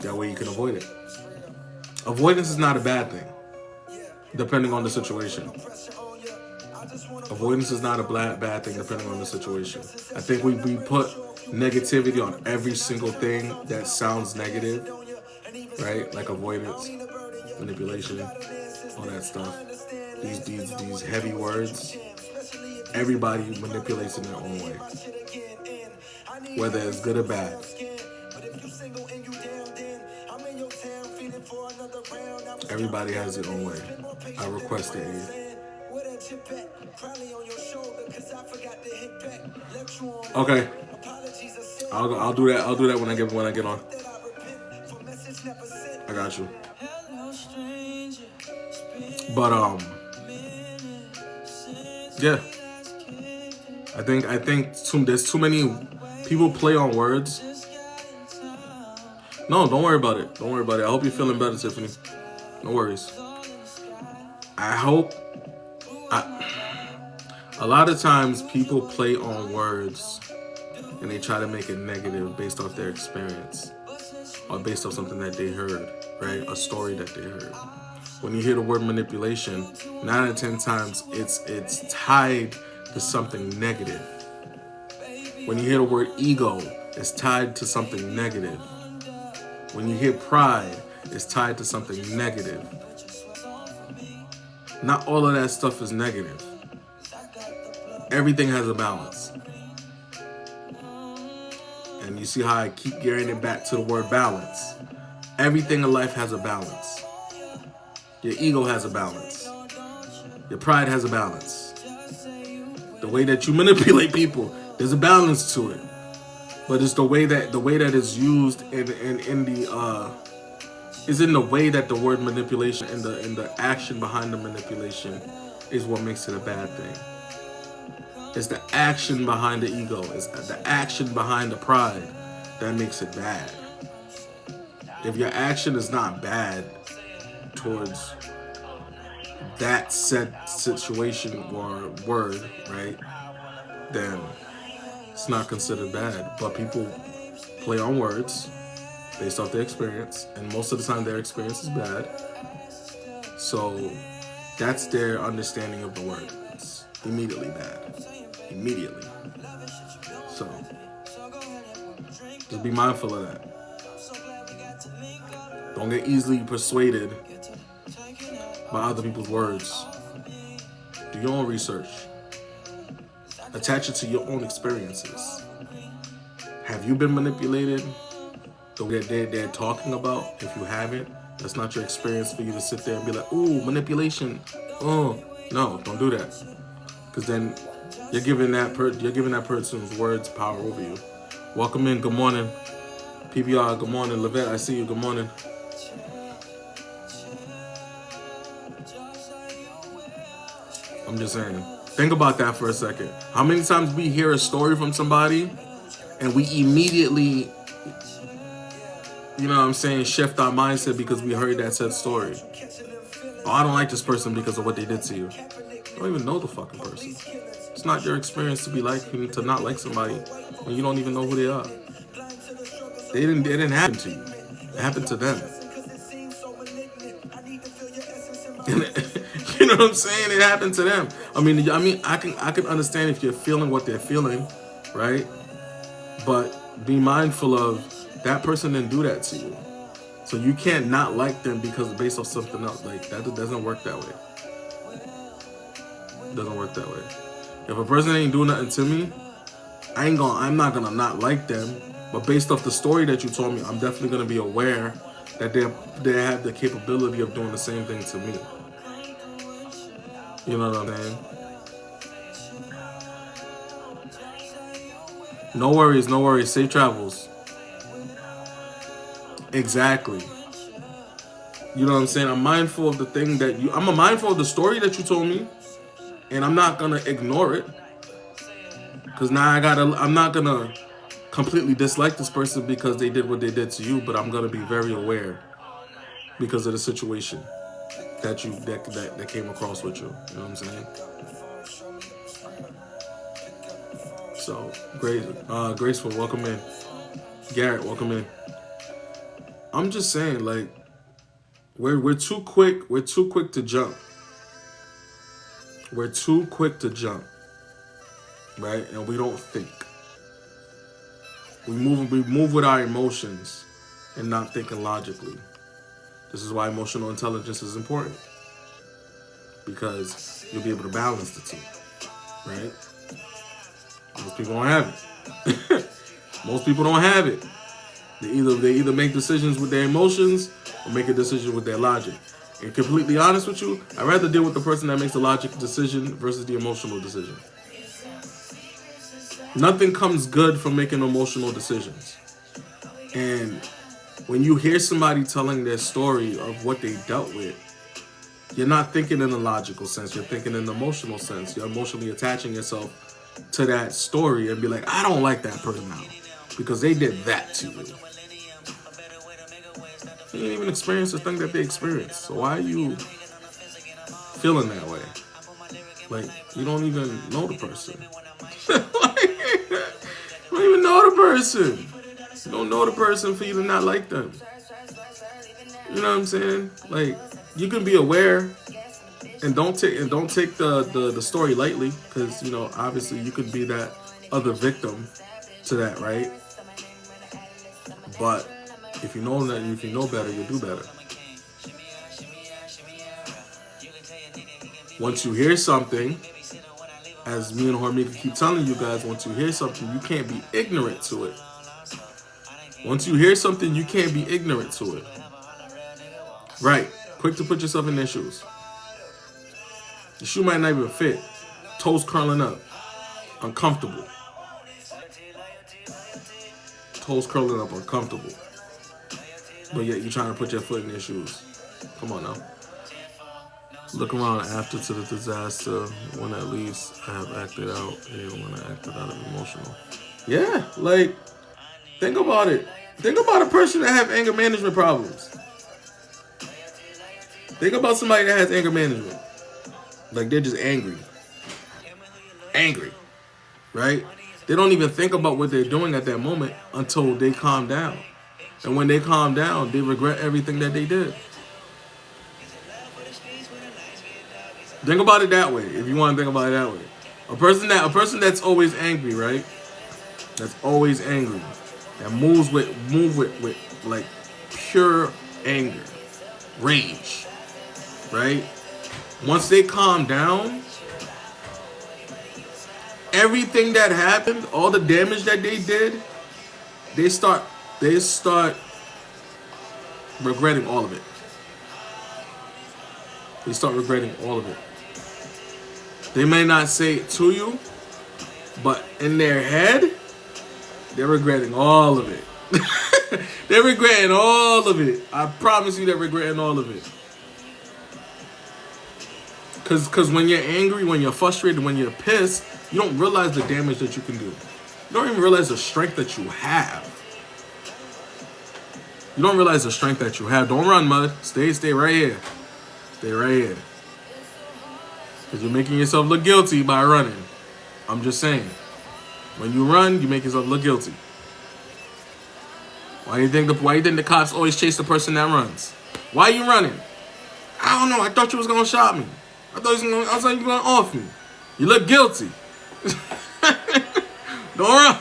That way you can avoid it. Avoidance is not a bad thing, depending on the situation. Avoidance is not a bad thing, depending on the situation. I think we put negativity on every single thing that sounds negative, right? Like avoidance, manipulation, all that stuff. These heavy words. Everybody manipulates in their own way, whether it's good or bad. Everybody has their own way. I request it. Okay. I'll do that. I'll do that when I get on. I got you. But yeah. I think there's too many people play on words. No, don't worry about it. Don't worry about it. I hope you're feeling better, Tiffany. No worries. I hope. A lot of times people play on words and they try to make it negative based off their experience or based off something that they heard, right? A story that they heard. When you hear the word manipulation, 9 out of 10 times it's tied to something negative. When you hear the word ego, it's tied to something negative. When you hear pride, it's tied to something negative. Not all of that stuff is negative. Everything has a balance. And you see how I keep gearing it back to the word balance. Everything in life has a balance. Your ego has a balance. Your pride has a balance. The way that you manipulate people, there's a balance to it. But it's the way that it's used in the is in the way that the word manipulation and the action behind the manipulation is what makes it a bad thing. It's the action behind the ego. It's the action behind the pride that makes it bad. If your action is not bad towards that said situation or word, right, then it's not considered bad. But people play on words based off their experience, and most of the time their experience is bad. So that's their understanding of the word. It's immediately bad. Immediately. So just be mindful of that. Don't get easily persuaded by other people's words. Do your own research. Attach it to your own experiences. Have you been manipulated the way that they're talking about? If you haven't, that's not your experience for you to sit there and be like, ooh, manipulation. Oh, no, don't do that. Because then you're giving that person's words power over you. Welcome in. Good morning. PBR, good morning. Levette, I see you. Good morning. I'm just saying. Think about that for a second. How many times we hear a story from somebody and we immediately, you know what I'm saying, shift our mindset because we heard that said story. Oh, I don't like this person because of what they did to you. You don't even know the fucking person. It's not your experience to not like somebody when you don't even know who they are. It didn't happen to you. It happened to them. You know what I'm saying? It happened to them. I mean, I can understand if you're feeling what they're feeling, right? But be mindful of that person didn't do that to you. So you can't not like them because based off something else. Like that doesn't work that way. It doesn't work that way. If a person ain't doing nothing to me, I'm not gonna not like them. But based off the story that you told me, I'm definitely gonna be aware that they have the capability of doing the same thing to me. You know what I'm saying? No worries. Safe travels. Exactly. You know what I'm saying? I'm mindful of the thing that I'm mindful of the story that you told me, and I'm not gonna ignore it. Cause now I'm not gonna completely dislike this person because they did what they did to you, but I'm gonna be very aware because of the situation that came across with you. You know what I'm saying? So, Graceful, welcome in. Garrett, welcome in. I'm just saying, like, we're too quick to jump. We're too quick to jump, right? And we don't think. We move with our emotions and not thinking logically. This is why emotional intelligence is important, because you'll be able to balance the two, right? Most people don't have it. Most people don't have it. They either make decisions with their emotions or make a decision with their logic. And completely honest with you, I'd rather deal with the person that makes the logical decision versus the emotional decision. Nothing comes good from making emotional decisions. And when you hear somebody telling their story of what they dealt with, you're not thinking in a logical sense. You're thinking in an emotional sense. You're emotionally attaching yourself to that story and be like, I don't like that person now because they did that to you. You didn't even experience the thing that they experienced. So why are you feeling that way? Like, you don't even know the person. You don't even know the person. You don't know the person for you to not like them. You know what I'm saying? Like, you can be aware and don't take the story lightly, because, you know, obviously you could be that other victim to that, right? But if you know better, you'll do better. Once you hear something, as me and Hormika keep telling you guys, once you hear something, you can't be ignorant to it. Once you hear something, you can't be ignorant to it. Right. Quick to put yourself in their shoes. The shoe might not even fit. Toes curling up. Uncomfortable. Toes curling up, uncomfortable. But yet you're trying to put your foot in their shoes. Come on now. Look around after to the disaster when at least I have acted out here when I acted out of emotional. Yeah, like, think about it. Think about a person that have anger management problems. Think about somebody that has anger management. Like, they're just angry. Angry. Right? They don't even think about what they're doing at that moment until they calm down. And when they calm down, they regret everything that they did. Think about it that way, if you want to think about it that way. A person that's always angry, right? That's always angry. That move with like pure anger, rage, right? Once they calm down, everything that happened, all the damage that they did, they start regretting all of it. They start regretting all of it. They may not say it to you, but in their head, they're regretting all of it. They're regretting all of it. I promise you they're regretting all of it. Because when you're angry, when you're frustrated, when you're pissed, you don't realize the damage that you can do. You don't even realize the strength that you have. You don't realize the strength that you have. Don't run, Mud. Stay right here. Stay right here. Because you're making yourself look guilty by running. I'm just saying. When you run, you make yourself look guilty. Why do you think the cops always chase the person that runs? Why are you running? I don't know. I thought you was going to shot me. I thought you was going to off me. You look guilty. Don't run.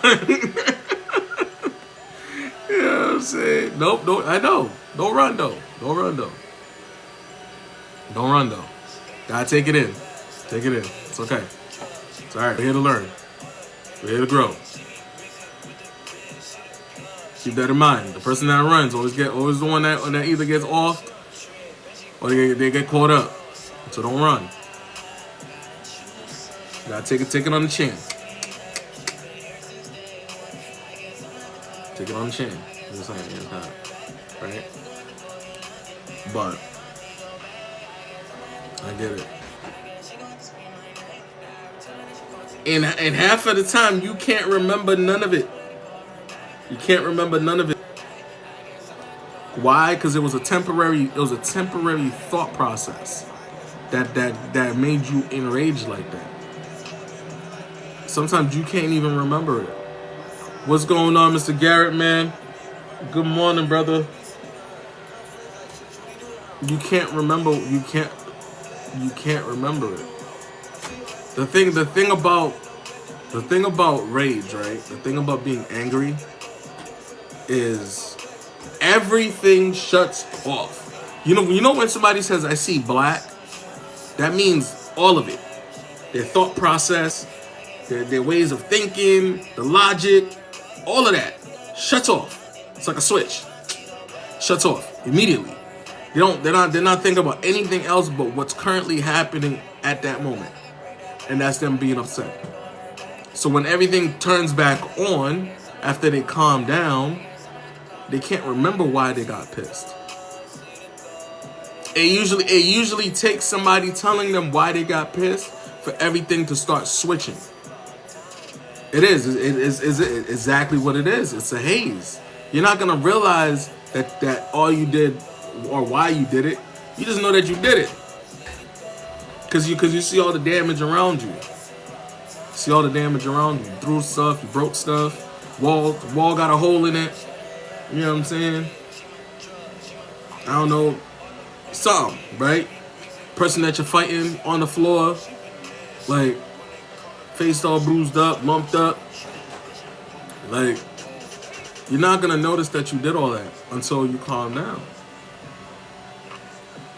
You know what I'm saying? Nope, don't. I know. Don't run, though. Don't run, though. Don't run, though. Gotta take it in. Take it in. It's okay. It's all right. We're here to learn. We're here to grow. Keep that in mind. The person that runs always the one that either gets off or they get caught up. So don't run. You gotta take it on the chin. Take it on the chin. You know what I'm saying? Right? But I get it. And half of the time you can't remember none of it. You can't remember none of it. Why? Because it was a temporary thought process that made you enraged like that. Sometimes you can't even remember it. What's going on, Mr. Garrett, man? Good morning, brother. You can't remember. You can't remember it. The thing about rage, right? The thing about being angry is everything shuts off. You know when somebody says, I see black, that means all of it. Their thought process, their ways of thinking, the logic, all of that shuts off. It's like a switch. Shuts off immediately. They're not thinking about anything else but what's currently happening at that moment. And that's them being upset. So when everything turns back on after they calm down, they can't remember why they got pissed. It usually takes somebody telling them why they got pissed for everything to start switching. It is exactly what it is. It's a haze. You're not gonna realize that all you did or why you did it. You just know that you did it. Cause you see all the damage around you. See all the damage around you. You threw stuff, you broke stuff. Wall got a hole in it. You know what I'm saying? I don't know. Something, right? Person that you're fighting on the floor, like face all bruised up, lumped up. Like, you're not gonna notice that you did all that until you calm down.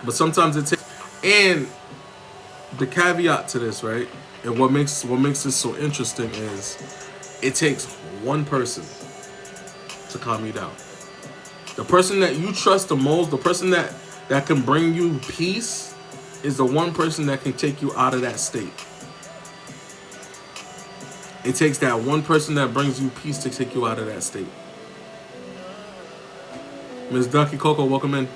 But sometimes it takes, and the caveat to this, right? And what makes this so interesting is it takes one person to calm you down. The person that you trust the most, the person that can bring you peace, is the one person that can take you out of that state. It takes that one person that brings you peace to take you out of that state. Miss Ducky Coco, welcome in.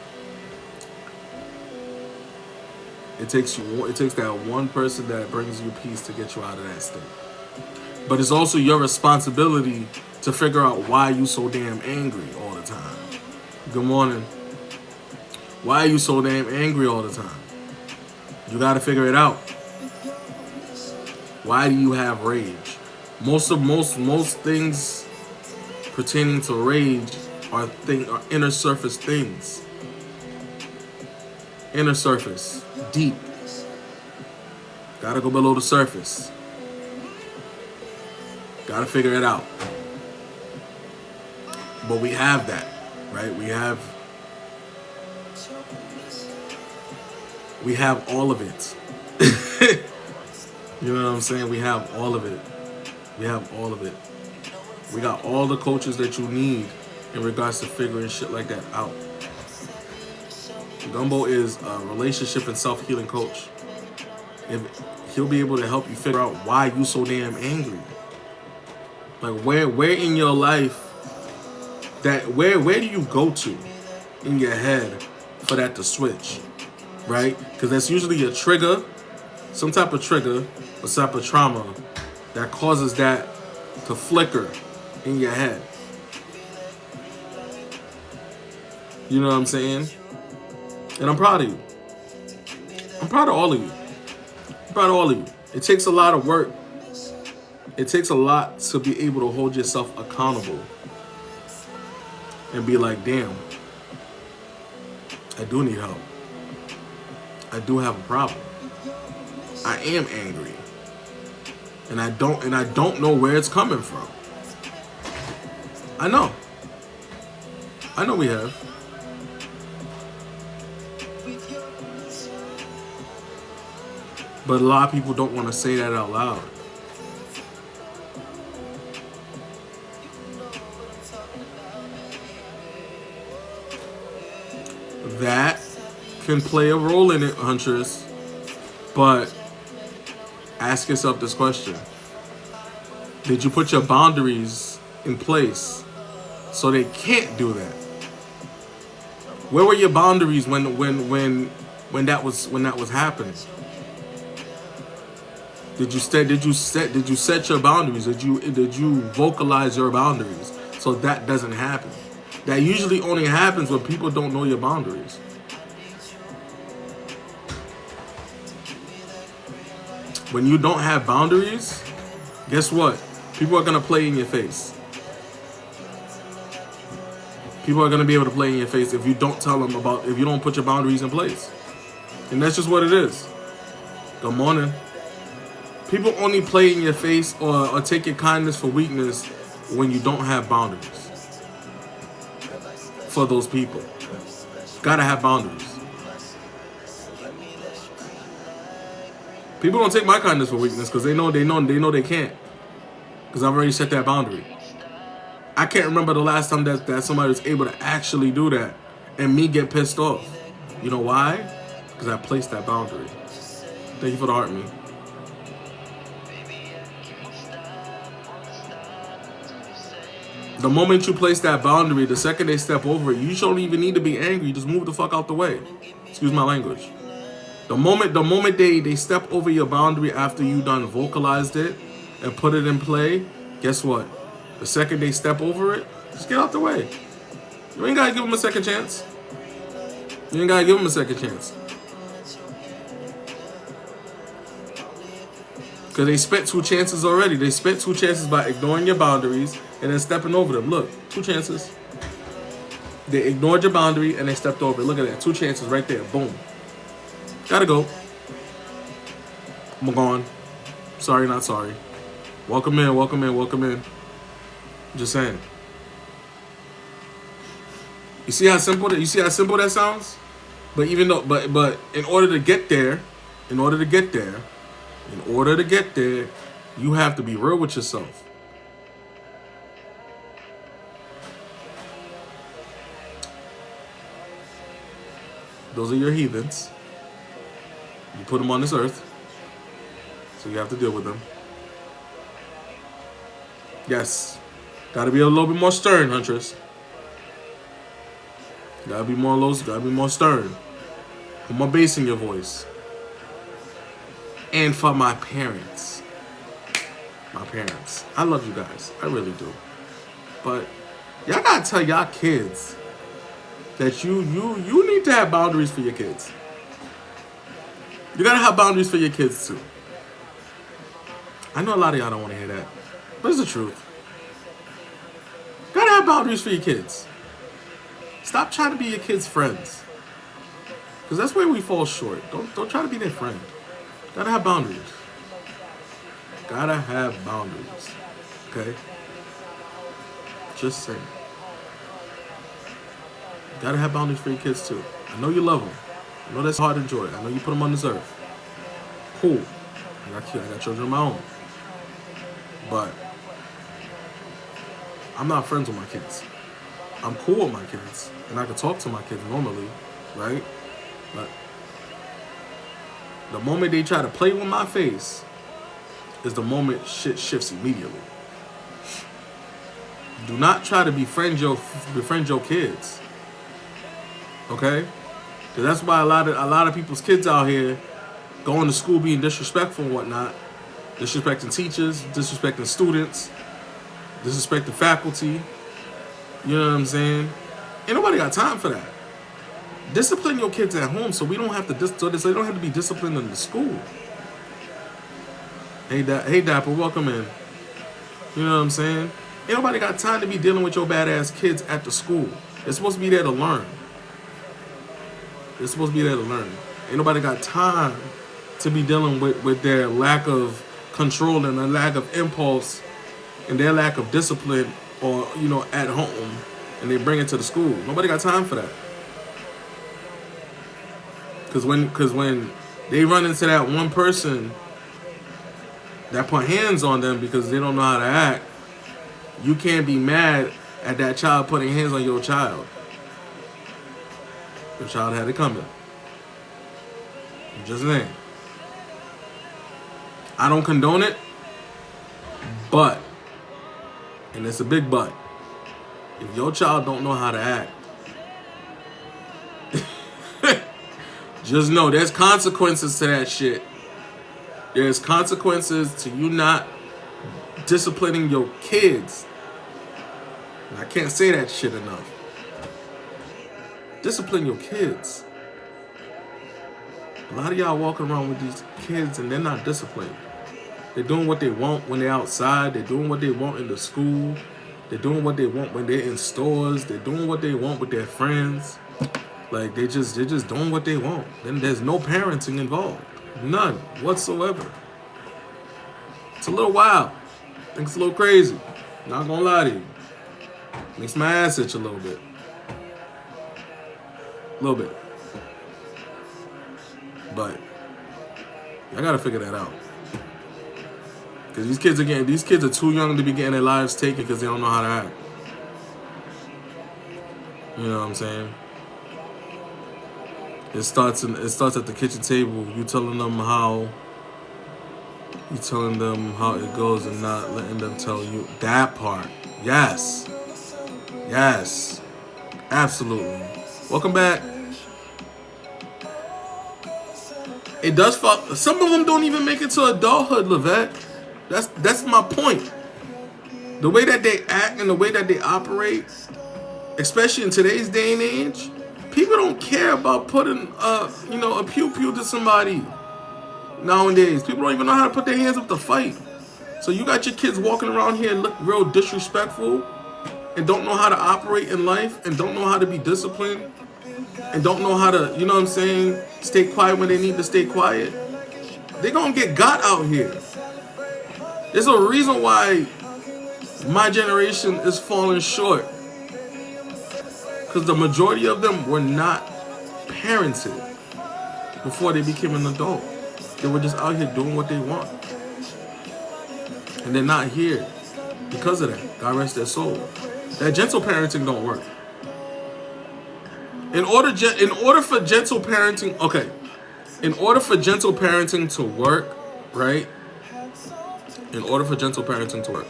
It takes that one person that brings you peace to get you out of that state. But it's also your responsibility to figure out why you so damn angry all the time. Good morning. Why are you so damn angry all the time? You gotta figure it out. Why do you have rage? Most things pertaining to rage are inner surface things. Inner surface, deep. Gotta go below the surface. Gotta figure it out. But we have that, right? We have all of it. You know what I'm saying? We have all of it. We have all of it. We got all the coaches that you need in regards to figuring shit like that out. Gumbo is a relationship and self-healing coach. He'll be able to help you figure out why you so damn angry. Like where in your life where do you go to in your head for that to switch, right? Because that's usually a trigger, some type of trigger, or some type of trauma that causes that to flicker in your head. You know what I'm saying? And I'm proud of you. I'm proud of all of you. I'm proud of all of you. It takes a lot of work. It takes a lot to be able to hold yourself accountable and be like, damn, I do need help. I do have a problem. I am angry. And I don't know where it's coming from. I know we have. But a lot of people don't want to say that out loud. That can play a role in it, Huntress. But ask yourself this question. Did you put your boundaries in place so they can't do that? Where were your boundaries when that was happening? Did you set your boundaries? Did you vocalize your boundaries so that doesn't happen? That usually only happens when people don't know your boundaries. When you don't have boundaries, guess what? People are gonna play in your face. People are gonna be able to play in your face if you don't if you don't put your boundaries in place. And that's just what it is. Good morning. People only play in your face or take your kindness for weakness when you don't have boundaries. For those people, gotta have boundaries. People don't take my kindness for weakness because they know they can't. Because I've already set that boundary. I can't remember the last time that somebody was able to actually do that and me get pissed off. You know why? Because I placed that boundary. Thank you for the heart, me. The moment you place that boundary, the second they step over it, you don't even need to be angry. Just move the fuck out the way. Excuse my language. The moment they step over your boundary after you done vocalized it and put it in play, guess what? The second they step over it, just get out the way. You ain't gotta give them a second chance. You ain't gotta give them a second chance. Because they spent 2 chances already. They spent 2 chances by ignoring your boundaries and then stepping over them. Look, 2 chances. They ignored your boundary and they stepped over it. Look at that. 2 chances right there. Boom. Gotta go. I'm gone. Sorry, not sorry. Welcome in, welcome in, welcome in. Just saying. You see how simple that sounds? But in order to get there, you have to be real with yourself. Those are your heathens. You put them on this earth, so you have to deal with them. Yes. Gotta be a little bit more stern, Huntress. Gotta be more stern. Put more bass in your voice. And for my parents. My parents. I love you guys. I really do. But y'all gotta tell y'all kids that you need to have boundaries for your kids. You gotta have boundaries for your kids too. I know a lot of y'all don't want to hear that, but it's the truth. You gotta have boundaries for your kids. Stop trying to be your kids' friends, because that's where we fall short. Don't try to be their friend. Gotta have boundaries. Gotta have boundaries. Okay? Just saying. Gotta have boundaries for your kids too. I know you love them. I know that's hard to enjoy. I know you put them on this earth. Cool. I got children of my own. But I'm not friends with my kids. I'm cool with my kids. And I can talk to my kids normally, right? But the moment they try to play with my face is the moment shit shifts immediately. Do not try to befriend your kids. Okay? Because that's why a lot of people's kids out here going to school being disrespectful and whatnot. Disrespecting teachers, disrespecting students, disrespecting faculty. You know what I'm saying? Ain't nobody got time for that. Discipline your kids at home so we don't have to so they don't have to be disciplined in the school. Hey Dapper, welcome in. You know what I'm saying? Ain't nobody got time to be dealing with your badass kids at the school. They're supposed to be there to learn. They're supposed to be there to learn. Ain't nobody got time to be dealing with their lack of control and their lack of impulse and their lack of discipline, or at home, and they bring it to the school. Nobody got time for that. Because when they run into that one person that put hands on them because they don't know how to act, you can't be mad at that child putting hands on your child. Your child had it coming. I'm just saying. I don't condone it, but, and it's a big but, if your child don't know how to act, just know there's consequences to that shit. There's consequences to you not disciplining your kids. And I can't say that shit enough. Discipline your kids. A lot of y'all walking around with these kids and they're not disciplined. They're doing what they want when they're outside. They're doing what they want in the school. They're doing what they want when they're in stores. They're doing what they want with their friends. Like they're just doing what they want. Then there's no parenting involved. None whatsoever. It's a little wild. I think it's a little crazy. Not gonna lie to you. Makes my ass itch a little bit. A little bit. But I gotta figure that out. Because these kids are too young to be getting their lives taken because they don't know how to act. You know what I'm saying? It starts at the kitchen table. You telling them how it goes and not letting them tell you that part. Yes. Yes. Absolutely. Welcome back. It does fuck. Some of them don't even make it to adulthood, Levette. That's my point. The way that they act and the way that they operate, especially in today's day and age, people don't care about putting a pew-pew to somebody nowadays. People don't even know how to put their hands up to fight. So you got your kids walking around here and look real disrespectful and don't know how to operate in life and don't know how to be disciplined and don't know how to, stay quiet when they need to stay quiet. They're going to get got out here. There's a reason why my generation is falling short. Because the majority of them were not parented before they became an adult. They were just out here doing what they want. And they're not here because of that. God rest their soul. That gentle parenting don't work. In order for gentle parenting, okay. In order for gentle parenting to work, right? In order for gentle parenting to work,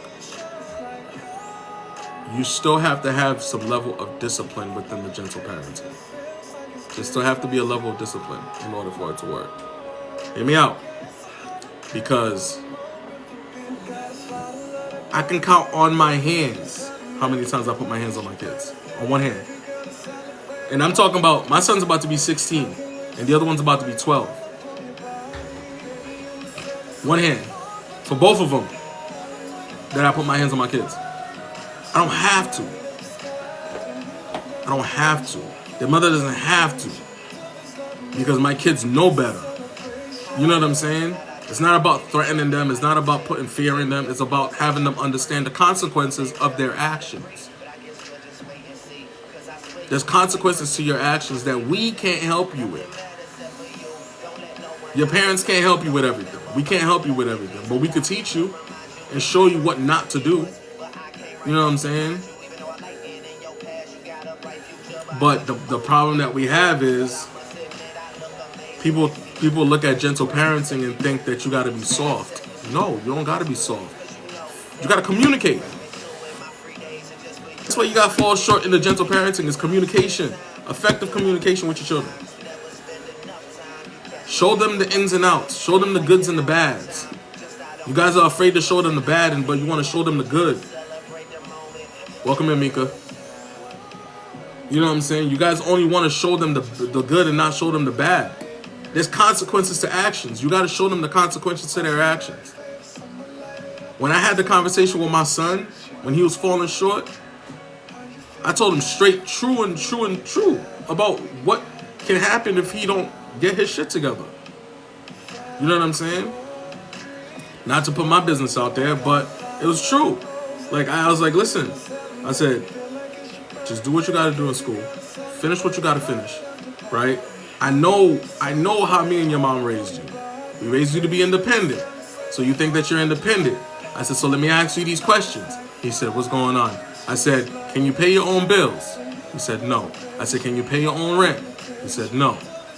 you still have to have some level of discipline within the gentle parenting. There still have to be a level of discipline in order for it to work. Hear me out. Because I can count on my hands how many times I put my hands on my kids. On one hand. And I'm talking about, my son's about to be 16 and the other one's about to be 12. One hand. For both of them that I put my hands on my kids. I don't have to. I don't have to. Their mother doesn't have to. Because my kids know better. You know what I'm saying? It's not about threatening them. It's not about putting fear in them. It's about having them understand the consequences of their actions. There's consequences to your actions that we can't help you with. Your parents can't help you with everything. We can't help you with everything. But we could teach you and show you what not to do. You know what I'm saying? But the problem that we have is people look at gentle parenting and think that you got to be soft. No, you don't got to be soft. You got to communicate. That's why you got to fall short in the gentle parenting is communication. Effective communication with your children. Show them the ins and outs. Show them the goods and the bads. You guys are afraid to show them the bad, but you want to show them the good. Welcome in, Mika. You know what I'm saying? You guys only want to show them the good and not show them the bad. There's consequences to actions. You got to show them the consequences to their actions. When I had the conversation with my son, when he was falling short, I told him straight, true about what can happen if he don't get his shit together. You know what I'm saying? Not to put my business out there, but it was true. Like, I was like, listen, I said, just do what you got to do in school. Finish what you got to finish, right? I know how me and your mom raised you. We raised you to be independent. So you think that you're independent. I said, so let me ask you these questions. He said, what's going on? I said, can you pay your own bills? He said, no. I said, can you pay your own rent? He said, no.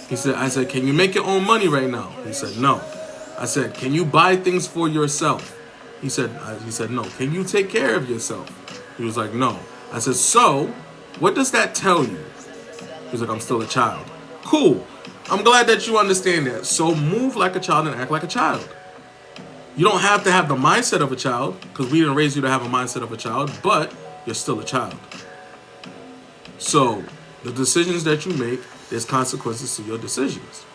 I said, can you make your own money right now? He said, no. I said, can you buy things for yourself? He said, no. Can you take care of yourself? He was like, no. I said, so what does that tell you? He was like, I'm still a child. Cool. I'm glad that you understand that. So move like a child and act like a child. You don't have to have the mindset of a child, because we didn't raise you to have a mindset of a child, but you're still a child. So the decisions that you make, there's consequences to your decisions.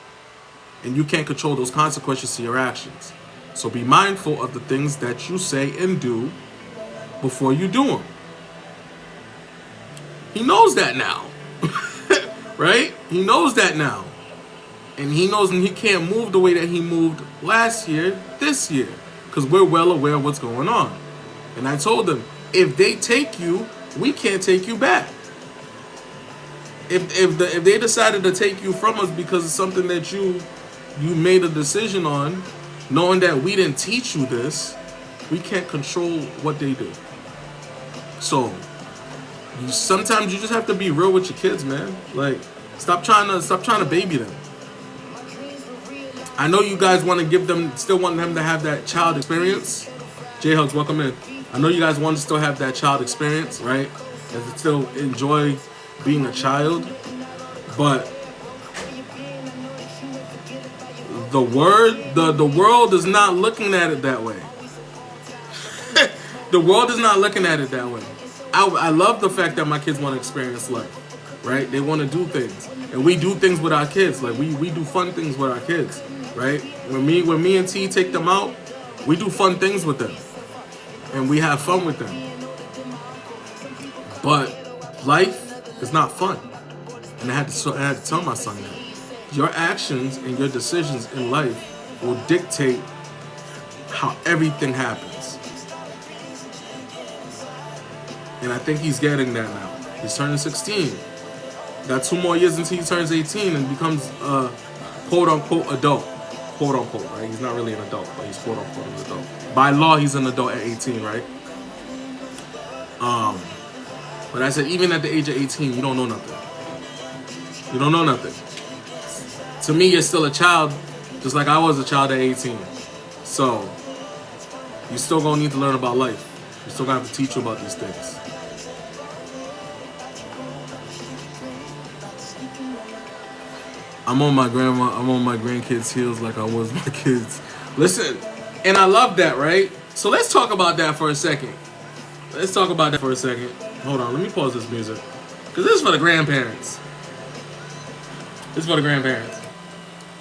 And you can't control those consequences to your actions. So be mindful of the things that you say and do before you do them. He knows that now. Right? He knows that now. And he knows he can't move the way that he moved last year, this year. Because we're well aware of what's going on. And I told them, if they take you, we can't take you back. If they decided to take you from us because of something that you made a decision on, knowing that we didn't teach you this, we can't control what they do. So sometimes you just have to be real with your kids, man. Like, stop trying to baby them. I know you guys want to still want them to have that child experience. J-Hugs, welcome in. I know you guys want to still have that child experience, right? And to still enjoy being a child. But the world is not looking at it that way. The world is not looking at it that way. I love the fact that my kids want to experience life, right? They want to do things. And we do things with our kids. Like, we do fun things with our kids, right? When me and T take them out, we do fun things with them. And we have fun with them. But life is not fun. And I had to tell my son that. Your actions and your decisions in life will dictate how everything happens. And I think he's getting that now. He's turning 16. Got 2 more years until he turns 18 and becomes a quote-unquote adult. Quote-unquote, right? He's not really an adult, but he's quote-unquote an adult. By law, he's an adult at 18, right? But I said, even at the age of 18, you don't know nothing. You don't know nothing. To me, you're still a child, just like I was a child at 18. So, you still gonna need to learn about life. You still gonna have to teach you about these things. I'm on my grandkids' heels like I was my kids. Listen, and I love that, right? So let's talk about that for a second. Hold on, let me pause this music. Because this is for the grandparents.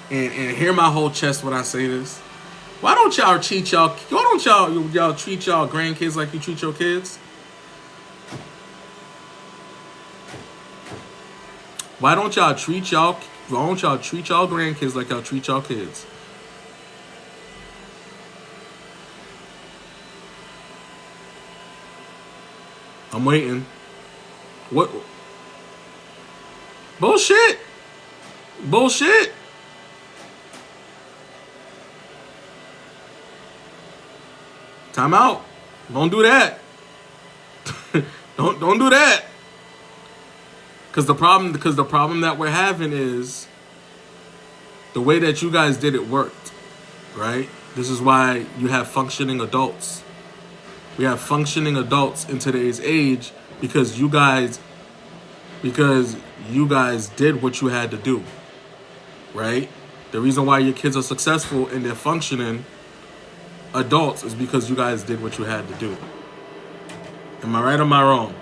And hear my whole chest when I say this. Why don't y'all treat y'all grandkids like you treat your kids? Why don't y'all treat y'all grandkids like y'all treat y'all kids? I'm waiting. What? Bullshit. Time out. Don't do that. don't do that. Because the problem that we're having is the way that you guys did it worked, right? This is why you have functioning adults. We have functioning adults in today's age because you guys did what you had to do, right? The reason why your kids are successful and they're functioning adults is because you guys did what you had to do. Am I right or am I wrong?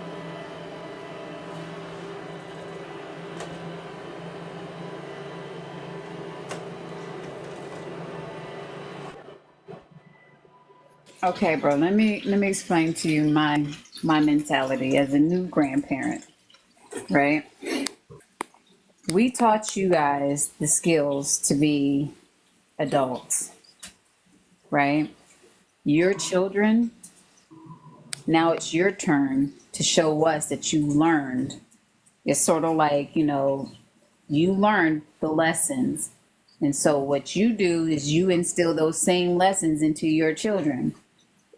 Okay, bro. Let me explain to you my mentality as a new grandparent, right? We taught you guys the skills to be adults, right? Your children, now it's your turn to show us that you learned. It's sort of like, you learned the lessons. And so what you do is you instill those same lessons into your children.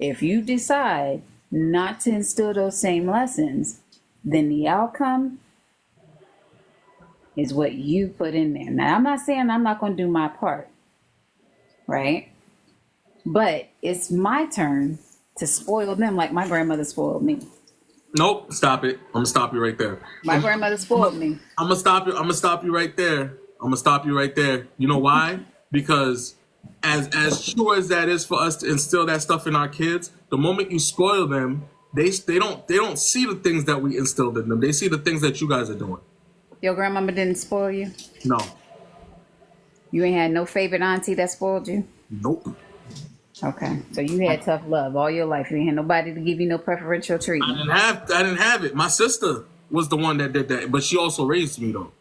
If you decide not to instill those same lessons, then the outcome is what you put in there. Now, I'm not saying I'm not going to do my part, right? But it's my turn to spoil them like my grandmother spoiled me. Nope, stop it. I'm gonna stop you right there. My grandmother spoiled me. I'm gonna stop you right there. You know why? Because as true as that is for us to instill that stuff in our kids, the moment you spoil them, they don't see the things that we instilled in them. They see the things that you guys are doing. Your grandmama didn't spoil you? No. You ain't had no favorite auntie that spoiled you? Nope. Okay, so you had tough love all your life. You ain't had nobody to give you no preferential treatment. I didn't have it. My sister was the one that did that, but she also raised me though.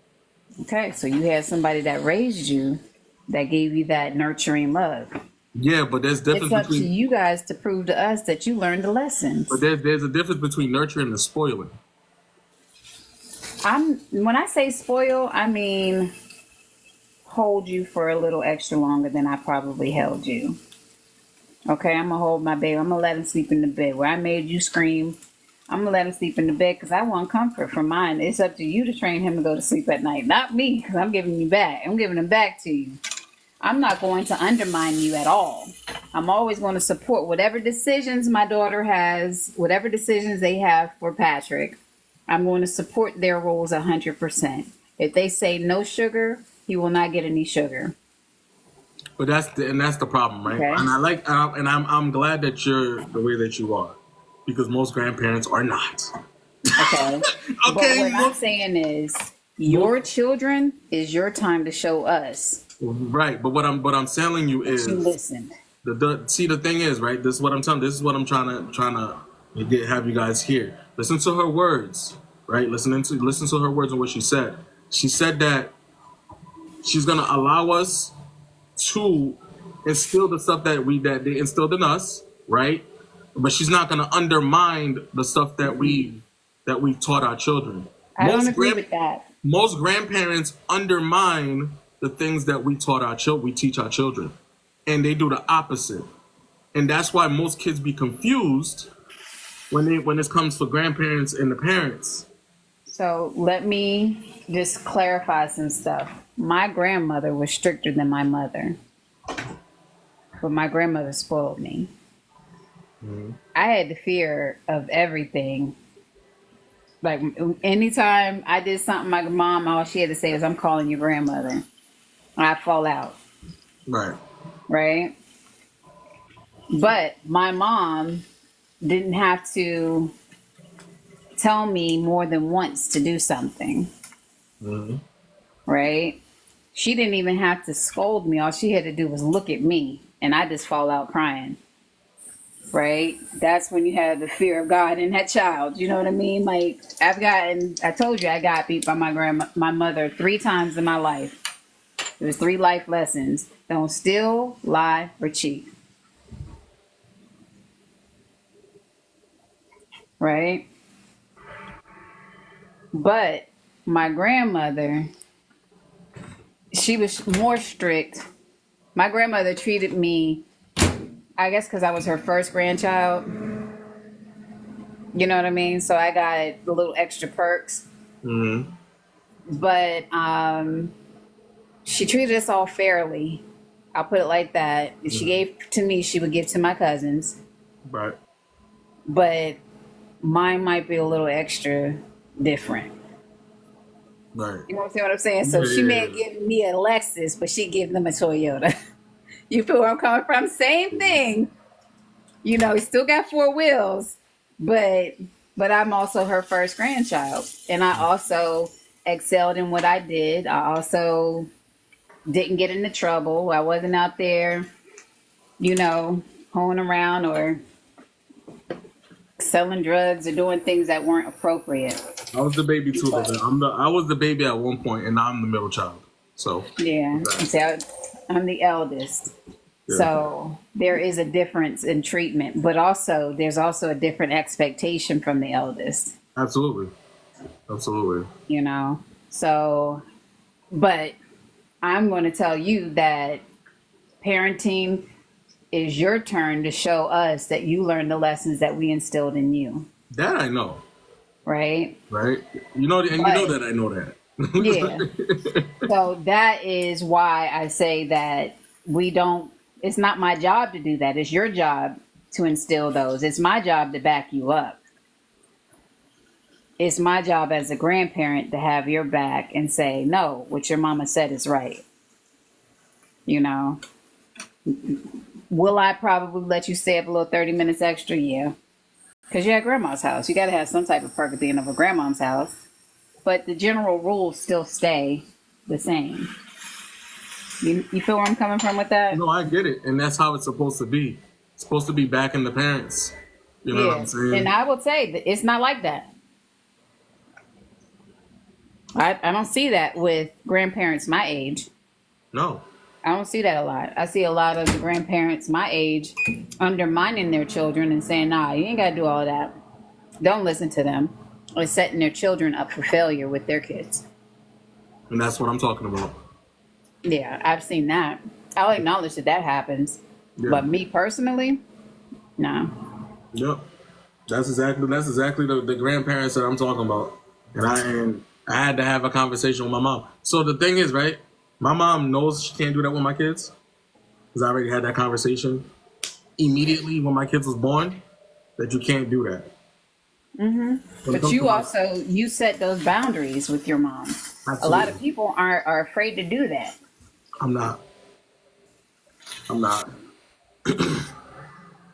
Okay, so you had somebody that raised you that gave you that nurturing love. Yeah, but there's difference It's up between to you guys to prove to us that you learned the lessons. But there's a difference between nurturing and spoiling. When I say spoil, I mean hold you for a little extra longer than I probably held you. Okay, I'm gonna hold my baby. I'm gonna let him sleep in the bed. Where I made you scream, I'm gonna let him sleep in the bed because I want comfort from mine. It's up to you to train him to go to sleep at night, not me, because I'm giving you back. I'm giving him back to you. I'm not going to undermine you at all. I'm always going to support whatever decisions my daughter has, whatever decisions they have for Patrick. I'm going to support their roles 100%. If they say no sugar, he will not get any sugar. But that's the problem, right? Okay. And I'm glad that you're the way that you are, because most grandparents are not. Okay. Okay. But what I'm saying is, your children is your time to show us. Right. But what I'm telling you is, You listened. The thing is, right? This is what I'm telling. This is what I'm trying to have you guys hear. Listen to her words, right? Listen to her words and what she said. She said that she's gonna allow us to instill the stuff that they instilled in us, right? But she's not gonna undermine the stuff that we taught our children. I don't agree with that. Most grandparents undermine the things that we taught our children. We teach our children, and they do the opposite. And that's why most kids be confused when it comes for grandparents and the parents. So let me just clarify some stuff. My grandmother was stricter than my mother, but my grandmother spoiled me. I had the fear of everything. Like anytime I did something, my mom, all she had to say was, "I'm calling your grandmother." I fall out, Right. right? But my mom didn't have to tell me more than once to do something, right? She didn't even have to scold me. All she had to do was look at me, and I just fall out crying, right? That's when you have the fear of God in that child. You know what I mean? Like I told you, I got beat by my mother 3 times in my life. It was 3 life lessons. Don't steal, lie, or cheat. Right? But my grandmother, she was more strict. My grandmother treated me, I guess because I was her first grandchild. You know what I mean? So I got the little extra perks. But she treated us all fairly. I'll put it like that. If she gave to me, she would give to my cousins. Right. But mine might be a little extra different. Right. You know what I'm saying? So she may give me a Lexus, but she give them a Toyota. You feel where I'm coming from? Same thing. You know, still got 4 wheels, but I'm also her first grandchild. And I also excelled in what I did. I also didn't get into trouble. I wasn't out there, you know, hoeing around or selling drugs or doing things that weren't appropriate. I was the baby too. I was the baby at one point, and now I'm the middle child. So Yeah. See, I'm the eldest. Yeah. So there is a difference in treatment, but there's also a different expectation from the eldest, absolutely. you know? So, but I'm going to tell you that parenting is your turn to show us that you learned the lessons that we instilled in you, That I know. right? Right. You know, and you know that I know that. Yeah. So that is why I say that it's not my job to do that. It's your job to instill those. It's my job to back you up. It's my job as a grandparent to have your back and say, no, what your mama said is right. You know, will I probably let you stay up a little 30 minutes extra? Yeah. Because you're at grandma's house. You got to have some type of perk at being of a grandma's house. But the general rules still stay the same. You feel where I'm coming from with that? No, I get it. And that's how it's supposed to be. It's supposed to be backing the parents. You know what I'm saying? And I will say that it's not like that. I don't see that with grandparents my age. No. I don't see that a lot. I see a lot of the grandparents my age undermining their children and saying, nah, you ain't got to do all of that. Don't listen to them. Or setting their children up for failure with their kids. And that's what I'm talking about. Yeah, I've seen that. I'll acknowledge that happens. Yeah. But me personally, no. Yep. That's exactly the grandparents that I'm talking about. And I had to have a conversation with my mom. So the thing is, right? My mom knows she can't do that with my kids. Because I already had that conversation immediately when my kids was born, that you can't do that. Mm-hmm. But you set those boundaries with your mom. Absolutely. A lot of people are afraid to do that. I'm not.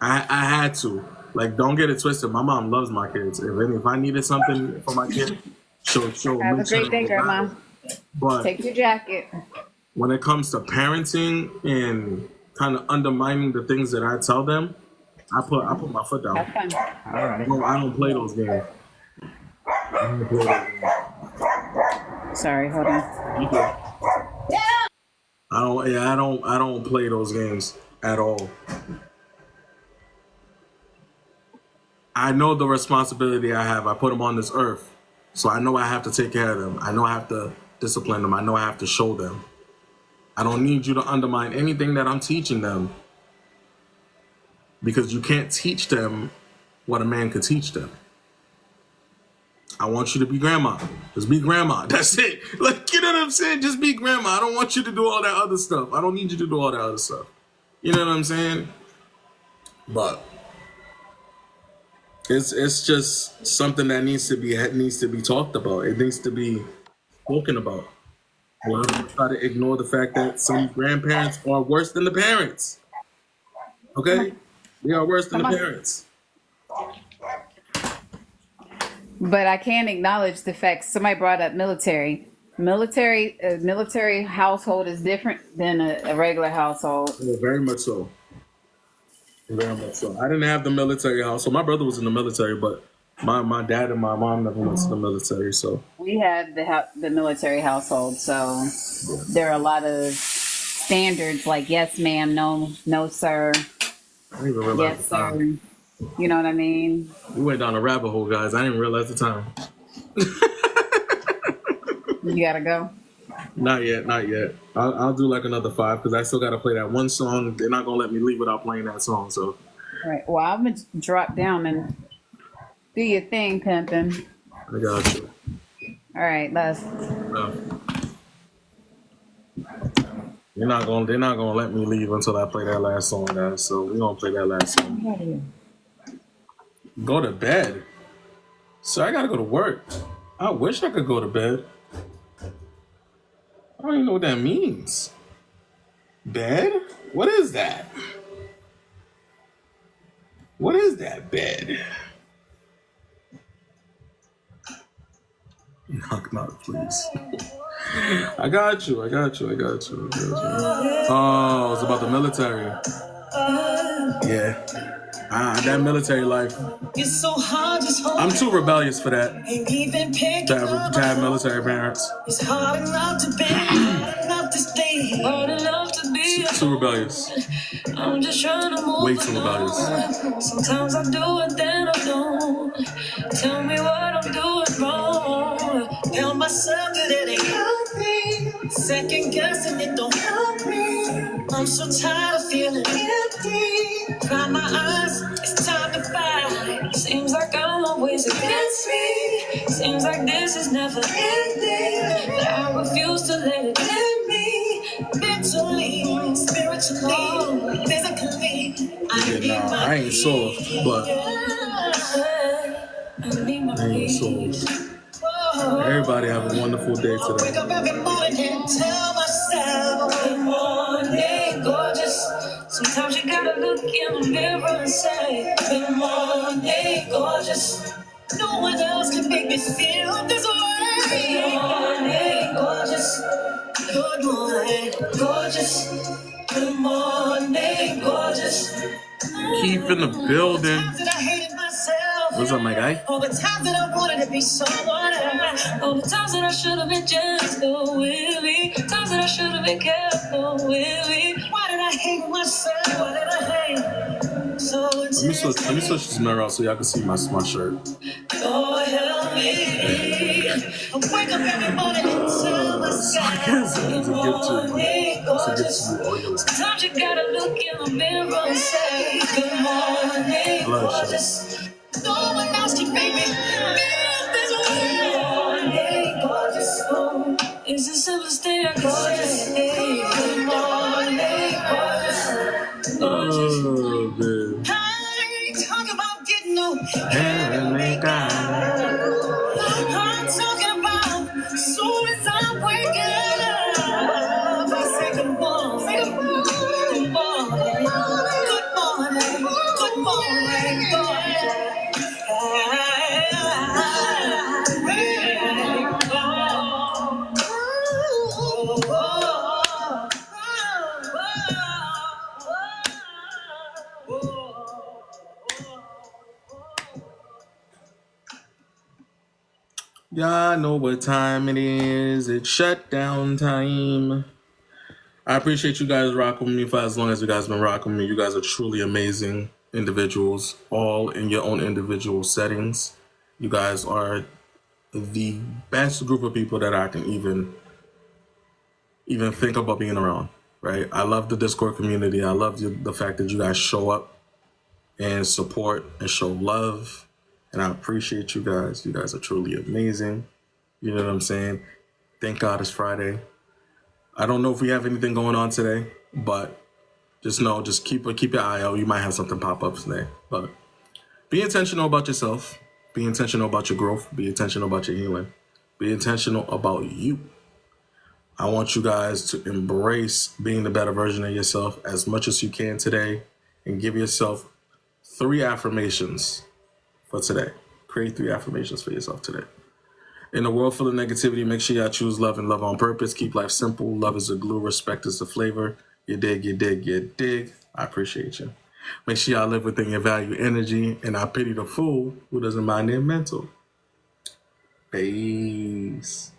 I had to. Like, don't get it twisted. My mom loves my kids. If I needed something for my kid, she'll Have a make sure great day, to Grandma. But Take your jacket. when it comes to parenting and kind of undermining the things that I tell them, I put my foot down. Have fun. All right. I don't play those games. Sorry, hold on. I don't play those games at all. I know the responsibility I have. I put them on this earth. So I know I have to take care of them. I know I have to discipline them. I know I have to show them. I don't need you to undermine anything that I'm teaching them, because you can't teach them what a man could teach them. I want you to be grandma. Just be grandma. That's it. Like, you know what I'm saying? Just be grandma. I don't want you to do all that other stuff. I don't need you to do all that other stuff. You know what I'm saying? But it's just something that needs to be talked about. It needs to be spoken about. A lot of people try to ignore the fact that some grandparents are worse than the parents. Okay? They are worse than the parents. But I can't acknowledge the fact somebody brought up military. Military household is different than a regular household. Yeah, very much so. Very much so. I didn't have the military household. My brother was in the military, but my dad and my mom never went to the military. So We had the military household, so there are a lot of standards like yes, ma'am, no, sir, I didn't even realize yes, the time. sir. You know what I mean? We went down a rabbit hole, guys. I didn't realize the time. You gotta go. Not yet. I'll do like another 5 because I still got to play that one song. They're not going to let me leave without playing that song. So All right. Well, I'm gonna drop down and do your thing, pimpin'. I got you. All right, let's. They're not gonna let me leave until I play that last song, guys. So we're gonna play that last song. Go to bed. So I gotta go to work. I wish I could go to bed. I don't even know what that means. Bed? What is that? What is that bed? Knock, please. I got you. Oh, it's about the military. Yeah. That military life. It's so hard just I'm too rebellious for that. ain't even pick To have military parents. It's hard enough to be, hard enough to stay, hard enough to be. Too rebellious. I'm just trying to move Way too rebellious. on. Sometimes I do it, then I don't. Tell me what I'm doing wrong. Tell myself that it ain't healthy. Second guessing it don't help me. I'm so tired of feeling empty. Cry my eyes, it's time to fight. Seems like I'm always against me. Seems like this is never ending. But I refuse to let it end me. Mentally, spiritually, physically. I ain't soft, but I ain't soft. Everybody have a wonderful day Wake today. up every morning and tell myself, good morning, gorgeous. Sometimes you gotta look in the mirror and say, good morning, gorgeous. No one else can make me feel this way. Good morning, gorgeous. Good morning, gorgeous. Good morning, gorgeous. Keep in the building. Times that I hated myself. What's up, my guy? All the times that I wanted to be someone else. All the times that I should have been just go with me. Times that I should have been careful with me. Why did I hate myself? Why did I hate? So Let me switch this mirror out so y'all can see my shirt. Lord help me. I wake up every morning and tell myself, good morning, gorgeous. Sometimes you gotta look in the mirror and say, good morning, gorgeous. No one else can make me feel this way. Good morning, gorgeous. Oh, it's the simplest thing I can say. Good morning, gorgeous. Gorgeous. Oh, man. I ain't talking about getting no Heavenly God. I'm talking about as soon as I'm waking up, I say good morning, good morning, good morning, good Y'all know what time it is. It's shutdown time. I appreciate you guys rocking with me for as long as you guys been rocking with me. You guys are truly amazing individuals, all in your own individual settings. You guys are the best group of people that I can even think about being around, right? I love the Discord community. I love the fact that you guys show up and support and show love And I appreciate you guys. You guys are truly amazing. You know what I'm saying? Thank God it's Friday. I don't know if we have anything going on today, but just know, just keep your eye out. You might have something pop up today. But be intentional about yourself. Be intentional about your growth. Be intentional about your healing. Be intentional about you. I want you guys to embrace being the better version of yourself as much as you can today, and give yourself 3 affirmations for today. Create 3 affirmations for yourself today. In a world full of negativity, make sure y'all choose love and love on purpose. Keep life simple. Love is the glue. Respect is the flavor. You dig, you dig, you dig. I appreciate you. Make sure y'all live within your value energy. And I pity the fool who doesn't mind their mental. Peace.